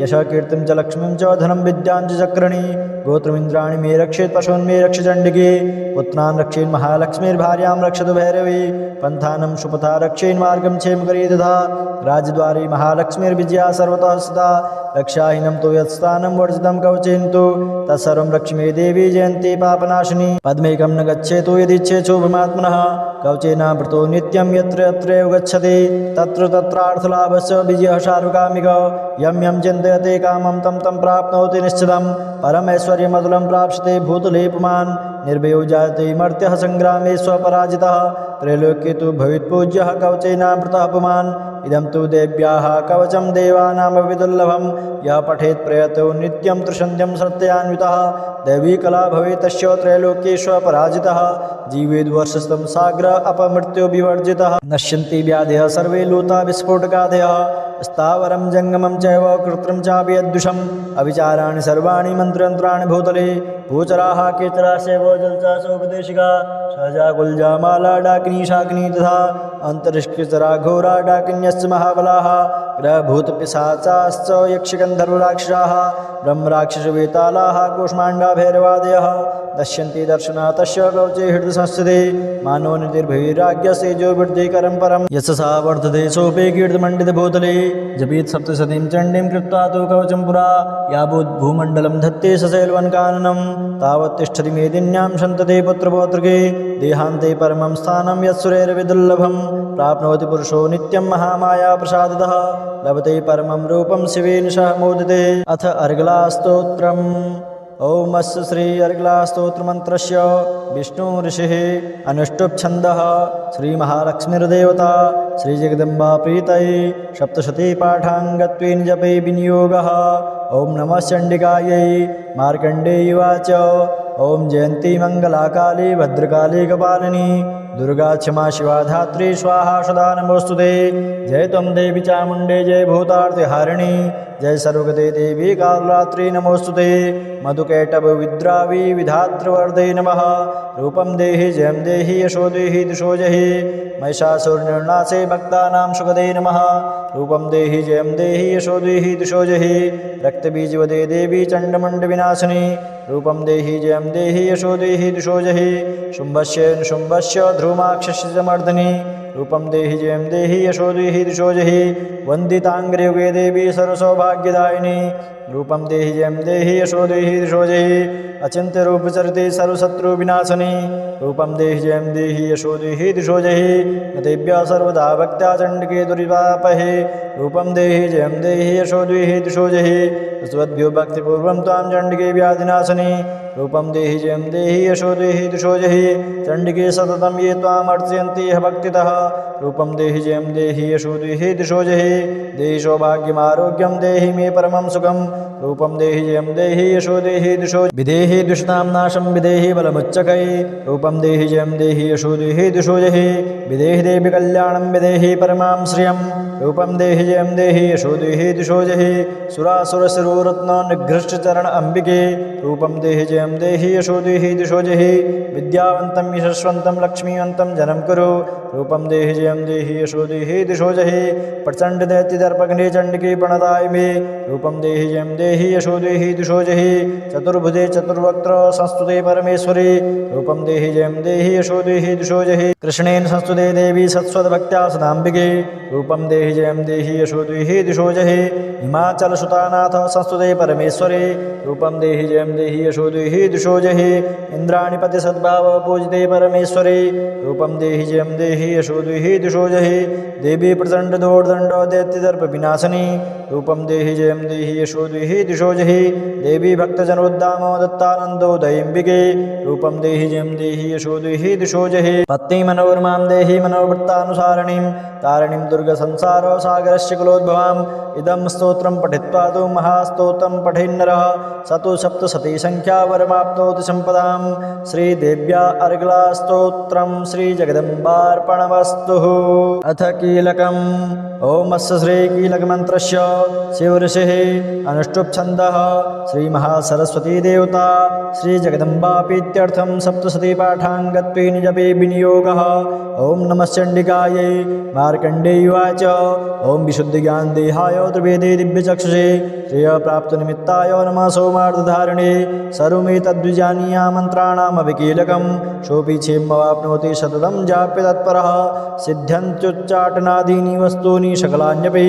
यशः कीर्तिं च लक्ष्मीं च धनं विद्यां च चक्रणी गोत्रमिन्द्राणि मे रक्षेत् पशून् मे रक्ष चण्डिके पुत्रान् रक्षेन् महालक्ष्मीर्भार्यां रक्षतु भैरवी पन्थानं सुपथा रक्षेन् मार्गं क्षेमकरी तथा राजद्वारे महालक्ष्मीर्विजया सर्वतः सदा रक्षाहीनं तु यत्स्थानं वर्जितं कवचेन तु तत्सर्वं रक्ष मे देवी जयन्ती पापनाशिनी पद्मेकं न गच्छेतु यदिच्छेच्छोभमात्मनः कवचेनावृतो नित्यं यत्र यत्रैव गच्छति तत्र तत्रार्थलाभस्य विजयः शारुकामिकः यं यं चिन्तयते कामं तं तं प्राप्नोति निश्चितं परमैश्वर्यमतुलं प्राप्स्यते भूतले पुमान् निर्भयो जायते मर्त्यः सङ्ग्रामे स्वपराजितः त्रैलोक्ये तु भवेत्पूज्यः कवचेनावृतः पुमान् इदं तु देव्याः कवचं देवानामपि दुर्लभं यः पठेत् प्रयतो नित्यं त्रिसन्ध्यं सत्यान्वितः दैवी कला भवेत् तस्य त्रैलोक्ये स्वपराजितः जीवेद्वर्षस्थं साग्र अपमृत्युविवर्जितः नश्यन्ति व्याधयः सर्वे लूता विस्फोटकादयः स्थावरं जङ्गमं चैव कृत्रं चापि यद्दुषम् अविचाराणि सर्वाणि मन्त्रयन्त्राणि भूतले भूचराः केचरा शैवो जलचासोपदेशिका सहजा गुल्जा माला डाकिनी शाकिनी तथा अन्तरिक्षचरा घोरा डाकिन्यश्च महाबलाः ग्रहभूतपिशाचाश्च यक्षगन्धर्वराक्षसाः ब्रह्मराक्षसवेतालाः कूष्माण्डा भैरवादयः दश्यन्ति दर्शना तस्य कवचे हृदयसंस्थिते मानो निधिर्भैराग्यसेजो वृद्धिकरं परं यशसा वर्धते सोपे कीर्तिमण्डितभूतले जपेत् सप्तशतीं चण्डीं कृत्वा तु कवचं पुरा यावद्भूमण्डलं धत्ते सशैलवनकाननं तावत् तिष्ठति मेदिन्यां सन्तते पुत्रपौत्रके देहान्ते परमं स्थानं यत्सुरैरविदुर्लभं प्राप्नोति पुरुषो नित्यं महामाया प्रसादतः लभते परमं रूपं शिवेन सह मोदिते अथ अर्गलास्तोत्रम् ओम अस्य श्री अर्गलास्तोत्रमन्त्रस्य विष्णु ऋषिः अनुष्टुप् छन्दः श्री महालक्ष्मीर्देवता श्री जगदम्बा प्रीतये सप्तशती पाठाङ्गत्वेन जपे विनियोगः ओम नमः चण्डिकायै मार्कण्डेय उवाच ओम जयन्ती मङ्गलाकाली भद्रकाली कपालिनी दुर्गा क्षमा शिवा धात्री स्वाहा सदा नमोस्तुते। जय त्वं देवी चामुण्डे जय भूतार्तिहारिणी जय सर्वगते देवी कालरात्रि नमोस्तुते। मधुकैटभ विद्रावी विधातृवर्धे नमः। रूपं देहि जयं देहि यशो देहि दिशो जहि। महिषासुरनिर्नाशे भक्तानां सुखदे नमः। रूपं देहि जयं देहि यशो देहि दिशो जहि। रक्तबीजवदे देवी चण्डमुण्डविनाशिनी रूपं देहि जयं देहि यशो देहि दिशो जहि। शुम्भस्य निशुम्भस्य ध्रुमाक्षस्य च मर्दिनी रूपं देहि जयं देहि यशो देहि दिशो जहि। वन्दिताङ्ग्रियुगे देवी सर्वसौभाग्यदायिनी रूपं देहि जयं देहि यशो देहि दिशो जहि। अचिन्त्यरूपचरिते सर्वशत्रुविनाशिनी रूपं देहि जयं देहि यशो देहि दिशो जहि। नतेभ्यः सर्वदा भक्त्या चण्डिके दुरितापहे रूपं देहि जयं देहि यशो देहि दिशो जहि। स्वद्भ्यो भक्तिपूर्वं त्वां चण्डिके व्याधिनाशिनी रूपं देहि जयं देहि यशो देहि दिशो जहि। चण्डिके सततं ये त्वाम् अर्चयन्ति यः भक्तितः रूपं देहि जयं देहि यशो देहि दिशो जहि। देहि सौभाग्यमारोग्यं देहि मे परमं सुखं रूपं देहि जयं देहि यशो देहि दिशो। विदेहि दुष्टां नाशं विदेहि बलमुच्चकै रूपं देहि जयं देहि यशो देहि दिशो जहि। विदेहि देवि कल्याणं विदेहि परमां श्रियं रूपं देहि जयं देहि यशो देहि दिशो जहि। सुरासुरशिरोरत्न निघृष्टचरण अम्बिके रूपं देहि जयं देहि यशो देहि दिशो जहि। विद्यावन्तं यशस्वन्तं लक्ष्मीवन्तं जनं कुरु रूपं देहि जयं देहि यशो देहि दिशो जहि। प्रचण्ड दैत्यदर्पघ्ने चण्डिके प्रणताय मे रूपं देहि जयं देहि यशो देहि दिशो जहि। चतुर्भुजे चतुर्वक्त्र संस्तुते परमेश्वरी रूपं देहि जयं देहि यशो देहि दिशो जहि। कृष्णेन संस्तुते देवी सत्स्वद्भक्त्या सदाम्बिके रूपं देहि जयं देहि यशो देहि दिशो जहि। हिमाचलसुतानाथ संस्तुते परमेश्वरी रूपं देहि जयं देहि यशो देहि दिशो जहि। इन्द्राणिपति सद्भाव पूजिते परमेश्वरी रूपं देहि जयं देहि यशो देहि दिशो जहि। देवी प्रचण्ड दोर्दण्ड दैत्यदर्प विनाशिनी रूपं देहि जयं देहि यशो देहि दिशो जहि। देवी भक्तजनोद्दाम दत्तानन्दोदयिम्बिके रूपं देहि जयं देहि यशो देहि दिशो जहि। पत्नी मनोरमां देहि मनोवृत्तानुसारिणीं तारिणीं दुर्गसंसार सागरस्य कुलोद्भवाम् इदं स्तोत्रं पठित्वा तु महास्तोत्रं पठेन्नरः स तु सप्तशती संख्या वरमाप्नोति सम्पदां। श्रीदेव्या अर्गला स्तोत्रं श्रीजगदम्बार्पणमस्तु। अथ कीलकम् ॐ अस्य श्रीकीलकमन्त्रस्य शिवऋषिः अनुष्टुप् छन्दः श्रीमहासरस्वती देवता श्रीजगदम्बापीत्यर्थं सप्तशती पाठाङ्गत्वेन जपे विनियोगः। ॐ नमः चण्डिकायै। मार्कण्डेयुवाच ॐ विशुद्धिज्ञानदेहाय त्रिवेदे दिव्यचक्षुषे श्रेयप्राप्तनिमित्ताय नमः सोमार्धधारिणे सर्वमेतद्विजानीया मन्त्राणामविकीलकं सोऽपि क्षेमवाप्नोति सततं जाप्य तत्परः सिद्ध्यन्त्युच्चाटनादीनि वस्तूनि सकलान्यपि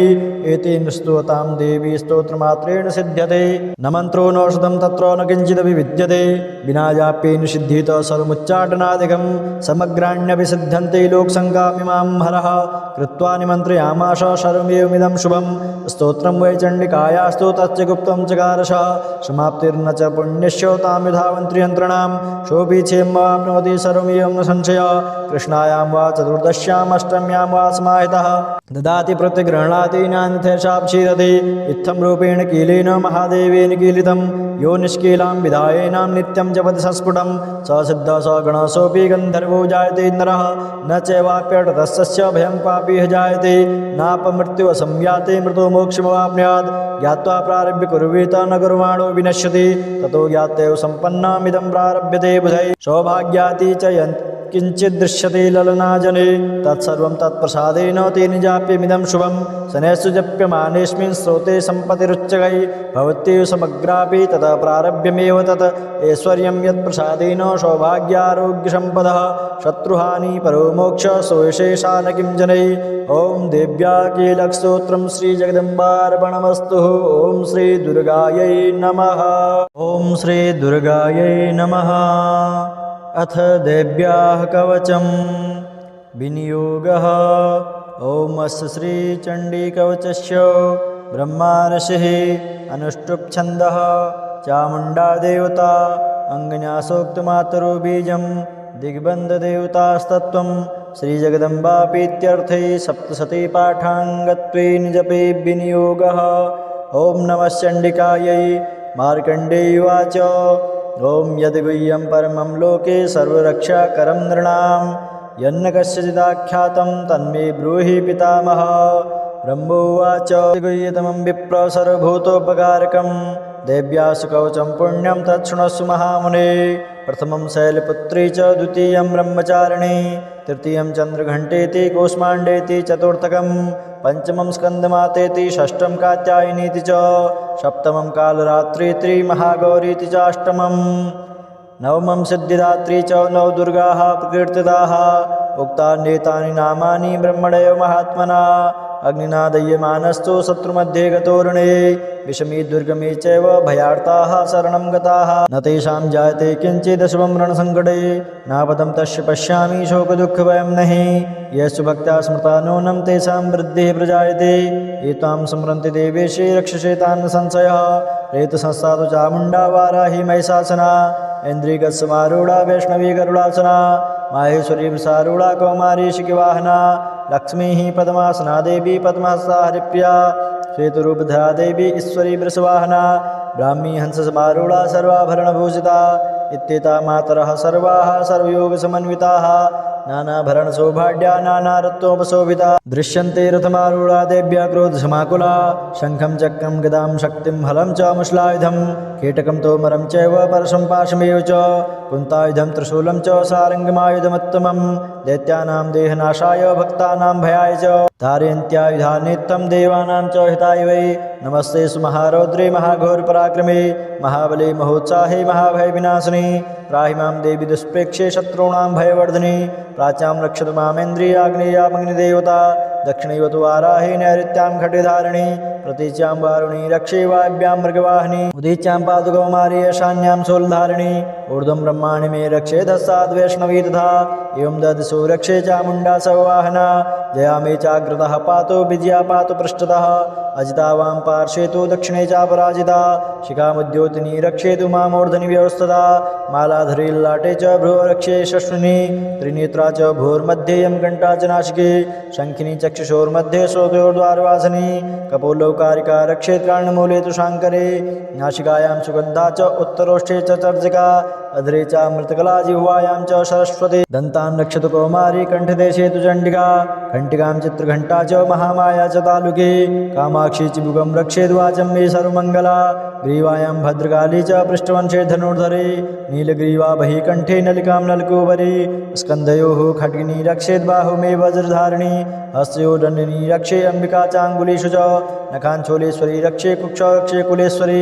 एतेन स्तोतां देवी स्तोत्रमात्रेण सिद्ध्यते। न मन्त्रो नौषधं तत्र न किञ्चिदपि विद्यते विना जाप्येन सिद्ध्येत सर्वमुच्चाटनादिकं समग्राण्यपि सिद्ध्यन्ते लोकसङ्गामिमां हरः कृत्वा निमन्त्रयामाश सर्वमेवमिदं शुभं स्तोत्रं वै चण्डिकायास्तु तच्च गुप्तं चकारशः समाप्तिर्न च पुण्यस्य तां विधावन्त्रियन्त्रणां सोऽपि क्षेमवाप्नोति सर्वमेवं न संशयः। कृष्णायां वा चतुर्दश्याम् अष्टम्यां वा समाहितः ददाति प्रतिगृह्णाति नान्यथेषापशीदति इत्थं रूपेण कीलेन महादेवेन कीलितं यो निष्कीलां विधायेनां नित्यं जपति संस्फुटं स सिद्धः स गणः सोऽपि गन्धर्वो जायते नरः न चैवाप्यर्थस्य भयं पापी जायते नापमृत्युः संयाते मृतो मोक्षमवाप्नुयात् ज्ञात्वा प्रारभ्य कुर्वीत न कुर्वाणो विनश्यति ततो ज्ञात्यैव सम्पन्नमिदं प्रारभ्यते बुधैः सौभाग्याति च किञ्चिदृश्यते ललनाजने तत्सर्वं तत्प्रसादेन तेन जाप्यमिदं शुभं शनैस्तु जप्यमानेऽस्मिन् स्रोते सम्पतिरुच्चकै भवत्येव समग्रापि ततः प्रारभ्यमेव तत् ऐश्वर्यं यत्प्रसादेन सौभाग्यारोग्यसम्पदः शत्रुहानि परो मोक्ष सोऽशेषा न किं जनै। ॐ देव्या कीलकस्तोत्रं श्रीजगदम्बार्पणमस्तु। ॐ श्रीदुर्गायै नमः। ॐ श्रीदुर्गायै नमः। अथ देव्याः कवचं विनियोगः। ॐ अस्य श्रीचण्डीकवचस्य ब्रह्मार्षिः अनुष्टुप् छन्दः चामुण्डा देवता अङ्गन्यासोक्तमातरो बीजं दिग्बन्धदेवतास्तत्त्वं श्रीजगदम्बापीत्यर्थे सप्तशती पाठाङ्गत्वेन जपे विनियोगः। ॐ नमः चण्डिकायै। मार्कण्डेयुवाच ॐ यद्गुह्यं परमं लोके सर्वरक्षाकरं नृणां यन्न कस्यचिदाख्यातं तन्मे ब्रूहि पितामह। ब्रह्मोवाच गुह्यतमं विप्र सर्वभूतोपकारकं देव्यासु कवचं पुण्यं तच्छृणुस्व महामुने। प्रथमं शैलपुत्री च द्वितीयं ब्रह्मचारिणी तृतीयं चन्द्रघण्टेति कूष्माण्डेति चतुर्थकं पंचमं स्कन्दमातेति षष्ठं कात्यायनीति च सप्तमं कालरात्रिति महागौरीति च अष्टमं नवमं सिद्धिदात्री च नवदुर्गाः प्रकीर्तिताः। उक्तान्येतानि नामानि ब्रह्मणैव महात्मना अग्निना दह्यमानस्तु शत्रुमध्ये गतोरणे विषमी दुर्गमे चैव भयार्ताः शरणं गताः न तेषां जायते किञ्चिदशुभं रणसङ्कटे नापदं तस्य पश्यामि शोकदुःखभयं नहि येषु भक्त्या स्मृता नूनं तेषां वृद्धिः प्रजायते ये त्वां स्मरन्ति देवेशे रक्षसे तान् संशयः रेतसंस्था चामुण्डा वाराही महिषासना इन्द्रियगस्समारूढा वैष्णवी गरुडासना माहेश्वरी वृषारूढा कौमारी शिखिवाहना लक्ष्मी पद्मासना देवी पद्महस्ता हरिप्रिया श्वेतरूपधरा देवी ईश्वरी वृषवाहना ब्राह्मी हंससमारूढा सर्वाभरणभूषिता इत्येता मातरः सर्वाः सर्वयोगसमन्विताः नानाभरणसौभाग्या नानारत्नोपशोभिता दृश्यन्ते रथमारूढा देव्या क्रोधसमाकुला शङ्खं चक्रं गदां शक्तिं हलं च मुश्लायुधं कीटकं तोमरं चैव परशं पाशमेव च कुन्तायुधं त्रिशूलं च सारङ्गमायुधमुत्तमं दैत्यानां देहनाशाय भक्तानां भयाय च धारयन्त्यायुधा नित्यं देवानां च हिताय वै नमस्ते सुमहारौद्रे महाघोरपराक्रमे महाबले महोत्साहे महाभयविनाशिनी त्राहि मां देवी दुष्प्रेक्षे शत्रूणां भयवर्धिनी प्राच्यां रक्षतु मामेन्द्रियाग्नेयामग्निदेवता दक्षिणैवतु वाराहे नैऋत्यां खड्गधारिणी प्रतीच्यां वारुणी रक्षे वायव्यां मृगवाहिनी उदीच्यां पातु कौमारी ईशान्यां शूलधारिणी ऊर्ध्वं ब्रह्माणि मे रक्षे धस्ताद् वैष्णवी तथा एवं ददिशो रक्षे चामुण्डा सवाहना जया मे चाग्रतः पातु विजया पातु पृष्ठतः अजिता वां पार्श्वे तु दक्षिणे चापराजिता शिखामुद्योतिनी रक्षेतु मामूर्धनि व्यवस्थता मालाधरी ललाटे च भ्रुव रक्षे शश्विनी त्रिनेत्रा च भूर्मध्ये घण्टा च नासिके शङ्खिनी चक्षुषोर्मध्ये श्रोतयोर्द्वारवासिनी कपोलौकारिका रक्षेत् कर्णमूले तु शाङ्करे नासिकायां सुगन्धा च उत्तरोष्ठे च चर्जिका अधरे च मृतकला जिह्वायां च सरस्वती दन्तान् रक्षतु कौमारी कण्ठदेशे तु चण्डिका घण्टिकां चित्रघण्टा च महामाया च तालुके कामाक्षी चिबुकं रक्षेद् वाचं मे सर्वमङ्गला ग्रीवायां भद्रकाली च पृष्ठवंशे धनुर्धरे नीलग्रीवा बहि कण्ठे नलिकां नलकोपरि स्कन्धयोः खड्गिनी रक्षेद् बाहु मे वज्रधारिणी हस्तयो दण्डिनी रक्षे अम्बिका चाङ्गुलीषु च नखाञ्चोलेश्वरी रक्षे कुक्षौ रक्षे कुलेश्वरी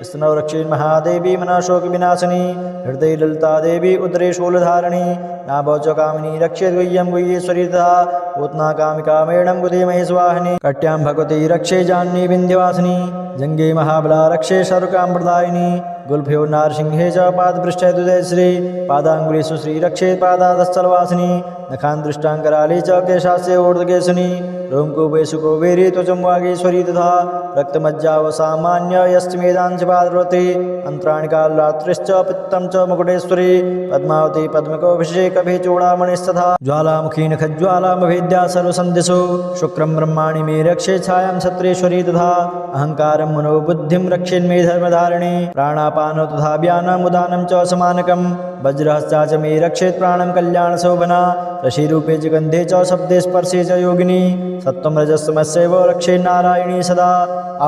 स्तनौ रक्षे महादेवी मनःशोकविनाशिनी हृदये ललिता देवी उदरे शूलधारिणी नाभौ च कामिनी रक्षेद् गुह्यं गुह्येश्वरी तथा पूतना कामिका मेढं गुदे महेश्वाहिनी कट्यां भगवती रक्षे जाह्नवी विन्ध्यवासिनी जङ्गे महाबला रक्षे शरुकामृतायिनी गुल्फ्यो नारसिंहे च पादपृष्ठे दुदयश्री पादाङ्गुलीषु श्री रक्षे पादादस्थलवासिनी नखान् दृष्टाङ्कराली च केशास्य ऊर्ध्वकेशिनी रोमकूपेषु कुबेरी त्वचं वागीश्वरी तथा रक्तमज्जावसामान्य यश्चिमेदांश पार्वती अन्त्राणि कालरात्रिश्च पित्तं च मुकुटेश्वरी पद्मावती पद्मकोऽभिषेकभि चूडामणिस्तथा ज्वालामुखी नखज्वालामभेद्या सर्वसन्धिषु शुक्रं ब्रह्माणि मे रक्षे छायां क्षत्रेश्वरी तथा अहङ्कारं मनोबुद्धिं रक्षेन्मे धर्मधारिणी प्राणापानो तथा व्यानमुदानं च समानकं वज्रहस्ता च मे रक्षेत् प्राणं कल्याणशोभना रशिरूपे च गन्धे च शब्दे स्पर्शे च योगिनी सत्त्वं रजस्तमस्यैव रक्षे नारायणी सदा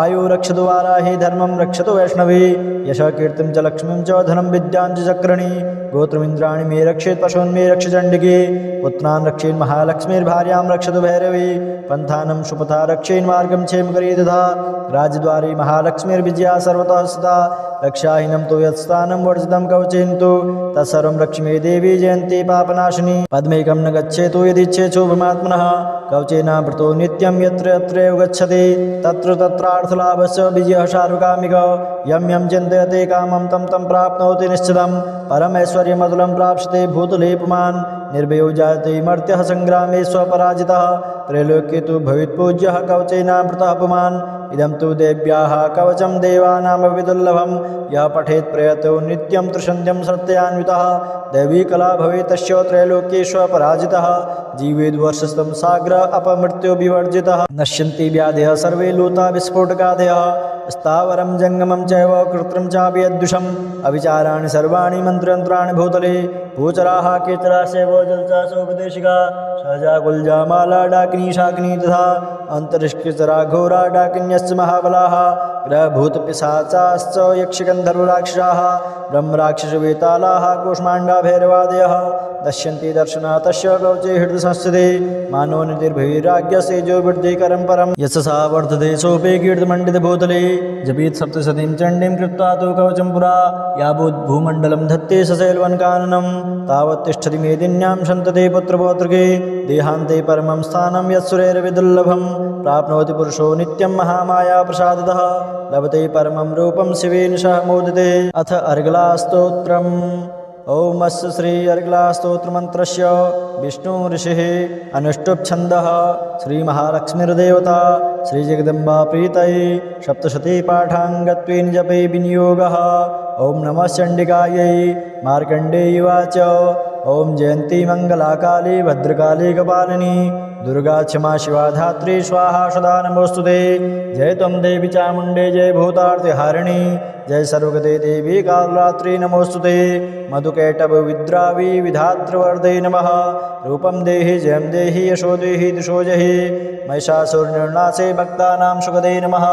आयु रक्षतु वाराही धर्मं रक्षतु वैष्णवी यशः कीर्तिं च लक्ष्मीं च धनं विद्यां च चक्रणी गोत्रमिन्द्राणि मे रक्षेत् पशून् मे रक्ष चण्डिके पुत्रान् रक्षेन् महालक्ष्मीर्भार्यां रक्षतु भैरवी पन्थानं सुपथा रक्षेन् मार्गं क्षेमकरी तथा राजद्वारे महालक्ष्मीर्विजया सर्वतः सदा रक्षाहीनं तु यत्स्थानं वर्जितं कवचेन्तु तत्सर्वं लक्ष्मी देवी जयन्ती पापनाशिनी पद्मेकं न गच्छेतु यदिच्छेत् शुभमात्मनः कवचेनावृतो नित्यं यत्र यत्रैव गच्छति तत्र तत्रार्थलाभस्य विजयः सार्वकामिकः यं यं चिन्तयते कामं तं तं प्राप्नोति निश्चितं परमैश्वर्यमतुलं प्राप्स्यते भूतले पुमान् निर्भयो जायते मर्त्यः सङ्ग्रामे स्वपराजितः त्रैलोक्ये तु भवेत्पूज्यः कवचेनावृतः पुमान् इदं तु देव्याः कवचं देवानामपि दुर्लभं यः पठेत् प्रयतो नित्यं त्रिसन्ध्यं सत्ययान्वितः दैवी कला भवेत् तस्य त्रैलोक्येष्वपराजितः जीवेद्वर्षस्थं साग्र अपमृत्यो विवर्जितः नश्यन्ति व्याधयः सर्वे लूता विस्फोटकादयः स्थावरं जङ्गमं चैव कृत्रिं चापि यद्दुषम् अविचाराणि सर्वाणि मन्त्रयन्त्राणि भूतले भूचराः केचरा सेवो जलचासोपदेशिका सहजा गुल्जा माला डाकिनी शाकिनी तथा अन्तरिक्षचरा घोरा डाकिन्यश्च महाबलाः ग्रहभूतपिशाचाश्च यक्षगन्धर्वराक्षसाः ब्रह्मराक्षसवेतालाः कूष्माण्डा भैरवादयः दश्यन्ति दर्शना तस्य कवचे हृदयसंस्थिते मानो निधिर्भैराग्यसेजो वृद्धिकरं परं यशसा वर्धते सोपे कीर्तिमण्डितभूतले जपीत् सप्तशतीं चण्डीं कृत्वा तु कवचं पुरा यावत् भूमण्डलं धत्ते सशैलवनकाननं तावत् तिष्ठति मेदिन्यां सन्तते पुत्रपौत्रके देहान्ते परमं स्थानं यत्सुरैर्विदुर्लभं प्राप्नोति पुरुषो नित्यं महामाया प्रसादतः लभते परमं रूपं शिवेन सह मोदिते अथ अर्गलास्तोत्रम् ओम अस्य श्री अर्गलास्तोत्रमन्त्रस्य विष्णु ऋषिः अनुष्टुप् छन्दः श्री महालक्ष्मीर्देवता श्री जगदम्बा प्रीतये सप्तशती पाठाङ्गत्वेन जपे विनियोगः ओम नमः चण्डिकायै मार्कण्डेय उवाच ओम जयन्ती मङ्गलाकाली भद्रकाली कपालिनी दुर्गा क्षमा शिवा धात्री स्वाहा सदा नमोस्तुते जय त्वं देवी चामुण्डे जय भूतार्तिहारिणी जय सर्वगते देवी कालरात्रि नमोस्तुते मधुकैटभ विद्रावी विधातृवर्धे नमः रूपं देहि जयं देहि यशो देहि दिशो जहि महिषासुरनिर्नाशे भक्तानां सुखदे नमः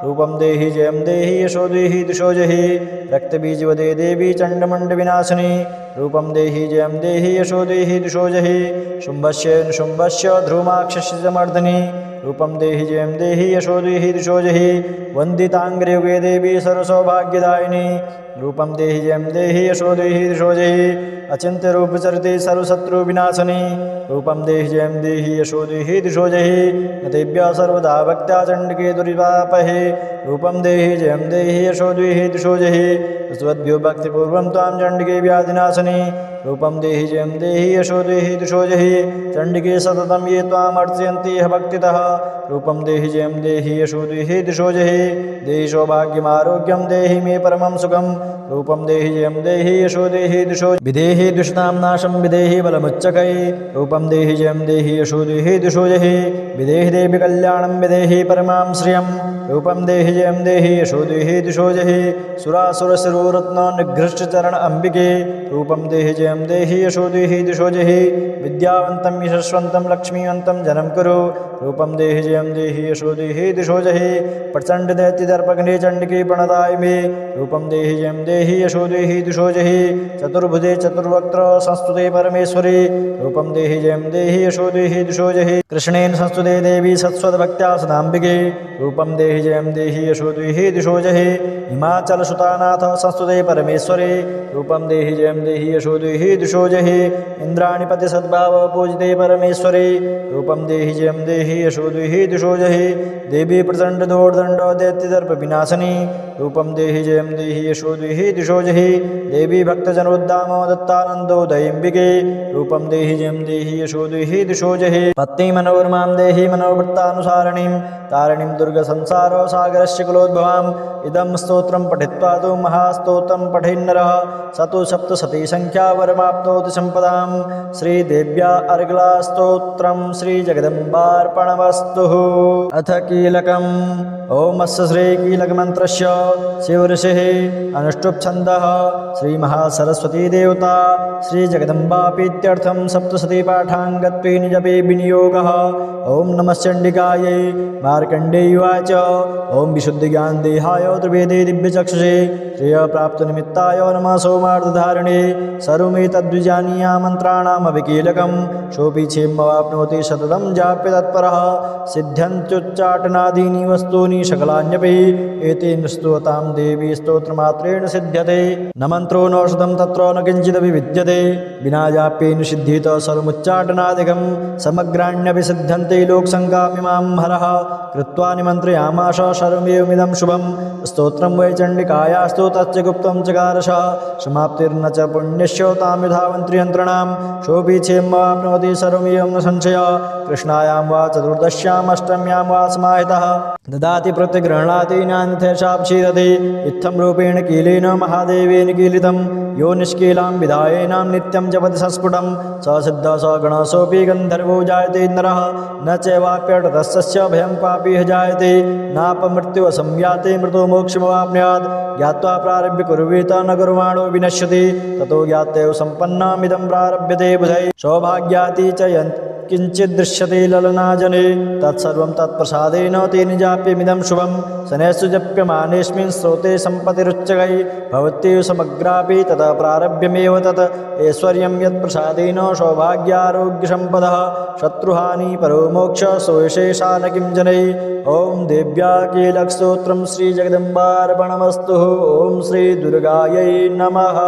रूपं देहि जयं देहि यशो देहि दिशो जहि रक्तबीजवदे देवी चण्डमुण्डविनाशिनी रूपं देहि जयं देहि यशो देहि दिशो जहि शुम्भस्य निशुम्भस्य ध्रुमाक्षस्य च मर्दनी रूपं देहि जयं देहि यशो देहि दिशो जहि वन्दिताङ्ग्रियुगे देवी सर्वसौभाग्यदायिनी रूपं देहि जयं देहि यशो देहि दिशो जहि अचिन्त्यरूपचरिते सर्वशत्रुविनाशिनी रूपं देहि जयं देहि यशो देहि दिशो जहि न तेभ्यः सर्वदा भक्त्या चण्डिके दुरितापहे रूपं देहि जयं देहि यशो देहि दिशो जहि स्वद्भ्यो भक्तिपूर्वं त्वां चण्डिके व्याधिनाशिनी रूपं देहि जयं देहि यशो देहि दिशो जहि चण्डिके सततं ये त्वाम् अर्चयन्ति यः भक्तितः रूपं देहि जयं देहि यशो देहि दिशो जहि देहि सौभाग्यमारोग्यं देहि मे परमं सुखं रूपं देहि जयं देहि यशो देहि दिशो विदेहि दुष्टां नाशं विदेहि बलमुच्चकै रूपं देहि जयं देहि यशो देहि दिशो जहि विदेहि देवि कल्याणं विदेहि परमां श्रियं रूपं देहि जयं देहि यशो देहि दिशो जहि सुरासुरशिरोरत्न निघ्रष्टचरण अम्बिके रूपं देहि जयं देहि यशो देहि दिशो जहि विद्यावन्तं यशस्वन्तं लक्ष्मीवन्तं जनं कुरु रूपं देहि जयं देहि यशो देहि दिशो जहि प्रचण्ड दैत्यदर्पघ्ने चण्डिके प्रणताय मे रूपं देहि जयं देहि यशो देहि दिशो जहि चतुर्भुजे चतुर्वक्त्र संस्तुते परमेश्वरी रूपं देहि जयं देहि यशो देहि दिशो जहि कृष्णेन संस्तुते देवी सत्स्वद्भक्त्या सदाम्बिके रूपं देहि जयं देहि यशो देहि दिशो जहि हिमाचलसुतानाथ संस्तुते परमेश्वरी रूपं देहि जयं देहि यशो देहि दिशो जहि इन्द्राणिपति सद्भाव पूजिते परमेश्वरी रूपं देहि जयं देहि यशो देहि दिशो जहि देवी प्रचण्ड दोर्दण्ड दैत्यदर्प विनाशिनी रूपं देहि जयं देहि यशो देहि दिशो जहि देवी भक्तजनोद्दाम दत्तानन्दोदयिम्बिके रूपं देहि जयं देहि यशो देहि दिशो जहि पत्नी मनोरमां देहि मनोवृत्तानुसारिणीं तारिणीं दुर्गसंसार सागरस्य कुलोद्भवाम् इदं स्तोत्रं पठित्वा तु महास्तोत्रं पठेन्नरः स तु सप्तशती संख्या वरमाप्नोति सम्पदां श्रीदेव्या अर्गलास्तोत्रं श्रीजगदम्बार्पणमस्तु अथ कीलकम् ओम अस्य श्रीकीलकमन्त्रस्य शिवऋषिः अनुष्टुप् छन्दः श्रीमहासरस्वती देवता श्रीजगदम्बापीत्यर्थं सप्तशती पाठाङ्गत्वेन जपे विनियोगः ओम नमः चण्डिकायै मार्कण्डेय उवाच ओम विशुद्धिज्ञानदेहाय त्रिवेदे दिव्यचक्षुषे श्रेयप्राप्तनिमित्ताय नमः सोमार्धधारिणे सर्वमेतद्विजानीया मन्त्राणामभिकीलकं सोऽपि क्षेमवाप्नोति सततं जाप्य तत्परः सिद्ध्यन्त्युच्चाटनादीनि वस्तूनि सकलान्यपि एतेन स्तोतां देवी स्तोत्रमात्रेण सिद्ध्यते न मन्त्रो नौषधं तत्र न किञ्चिदपि विद्यते विना जाप्येन सिद्ध्येत सर्वमुच्चाटनादिकं समग्राण्यपि सिद्ध्यन्ते लोकसङ्गामिमां हरः कृत्वा निमन्त्रयामाश सर्वमेवमिदं शुभं स्तोत्रं वै चण्डिकायास्तु तच्च गुप्तं चकारशः समाप्तिर्न च पुण्यस्य तां यथावन्त्रियन्त्रणां सोऽपि क्षेमवाप्नोति सर्वमेवं न संशयः कृष्णायां वाच चतुर्दश्याम् अष्टम्यां वा समाहितः ददाति प्रतिगृह्णाति नान्यथेषाक्षीरति इत्थं रूपेण कीलेन महादेवेन कीलितं यो निष्कीलां विधायेनां नित्यं जपति सस्फुटं स सिद्धः स गणः सोऽपि गन्धर्वो जायते नरः न चैवाप्यटतस्य भयं क्वापि ह जायते नापमृत्युः संयाते मृतो मोक्षमवाप्नुयात् ज्ञात्वा प्रारभ्य कुर्वीत न कुर्वाणो विनश्यति ततो ज्ञात्यैव सम्पन्नमिदं प्रारभ्यते बुधैः सौभाग्याति च किञ्चित् दृश्यते ललनाजने तत्सर्वं तत्प्रसादेन तेन जाप्यमिदं शुभं शनैश्च जप्यमानेऽस्मिन् स्रोते सम्पतिरुच्चकै भवत्येव समग्रापि ततः प्रारभ्यमेव तत् ऐश्वर्यं यत्प्रसादेन सौभाग्यारोग्यसम्पदः शत्रुहानि परो मोक्षः सोऽशेषा न किं जनैः ॐ देव्या कीलकस्तोत्रं श्रीजगदम्बार्पणमस्तु ॐ श्रीदुर्गायै नमः।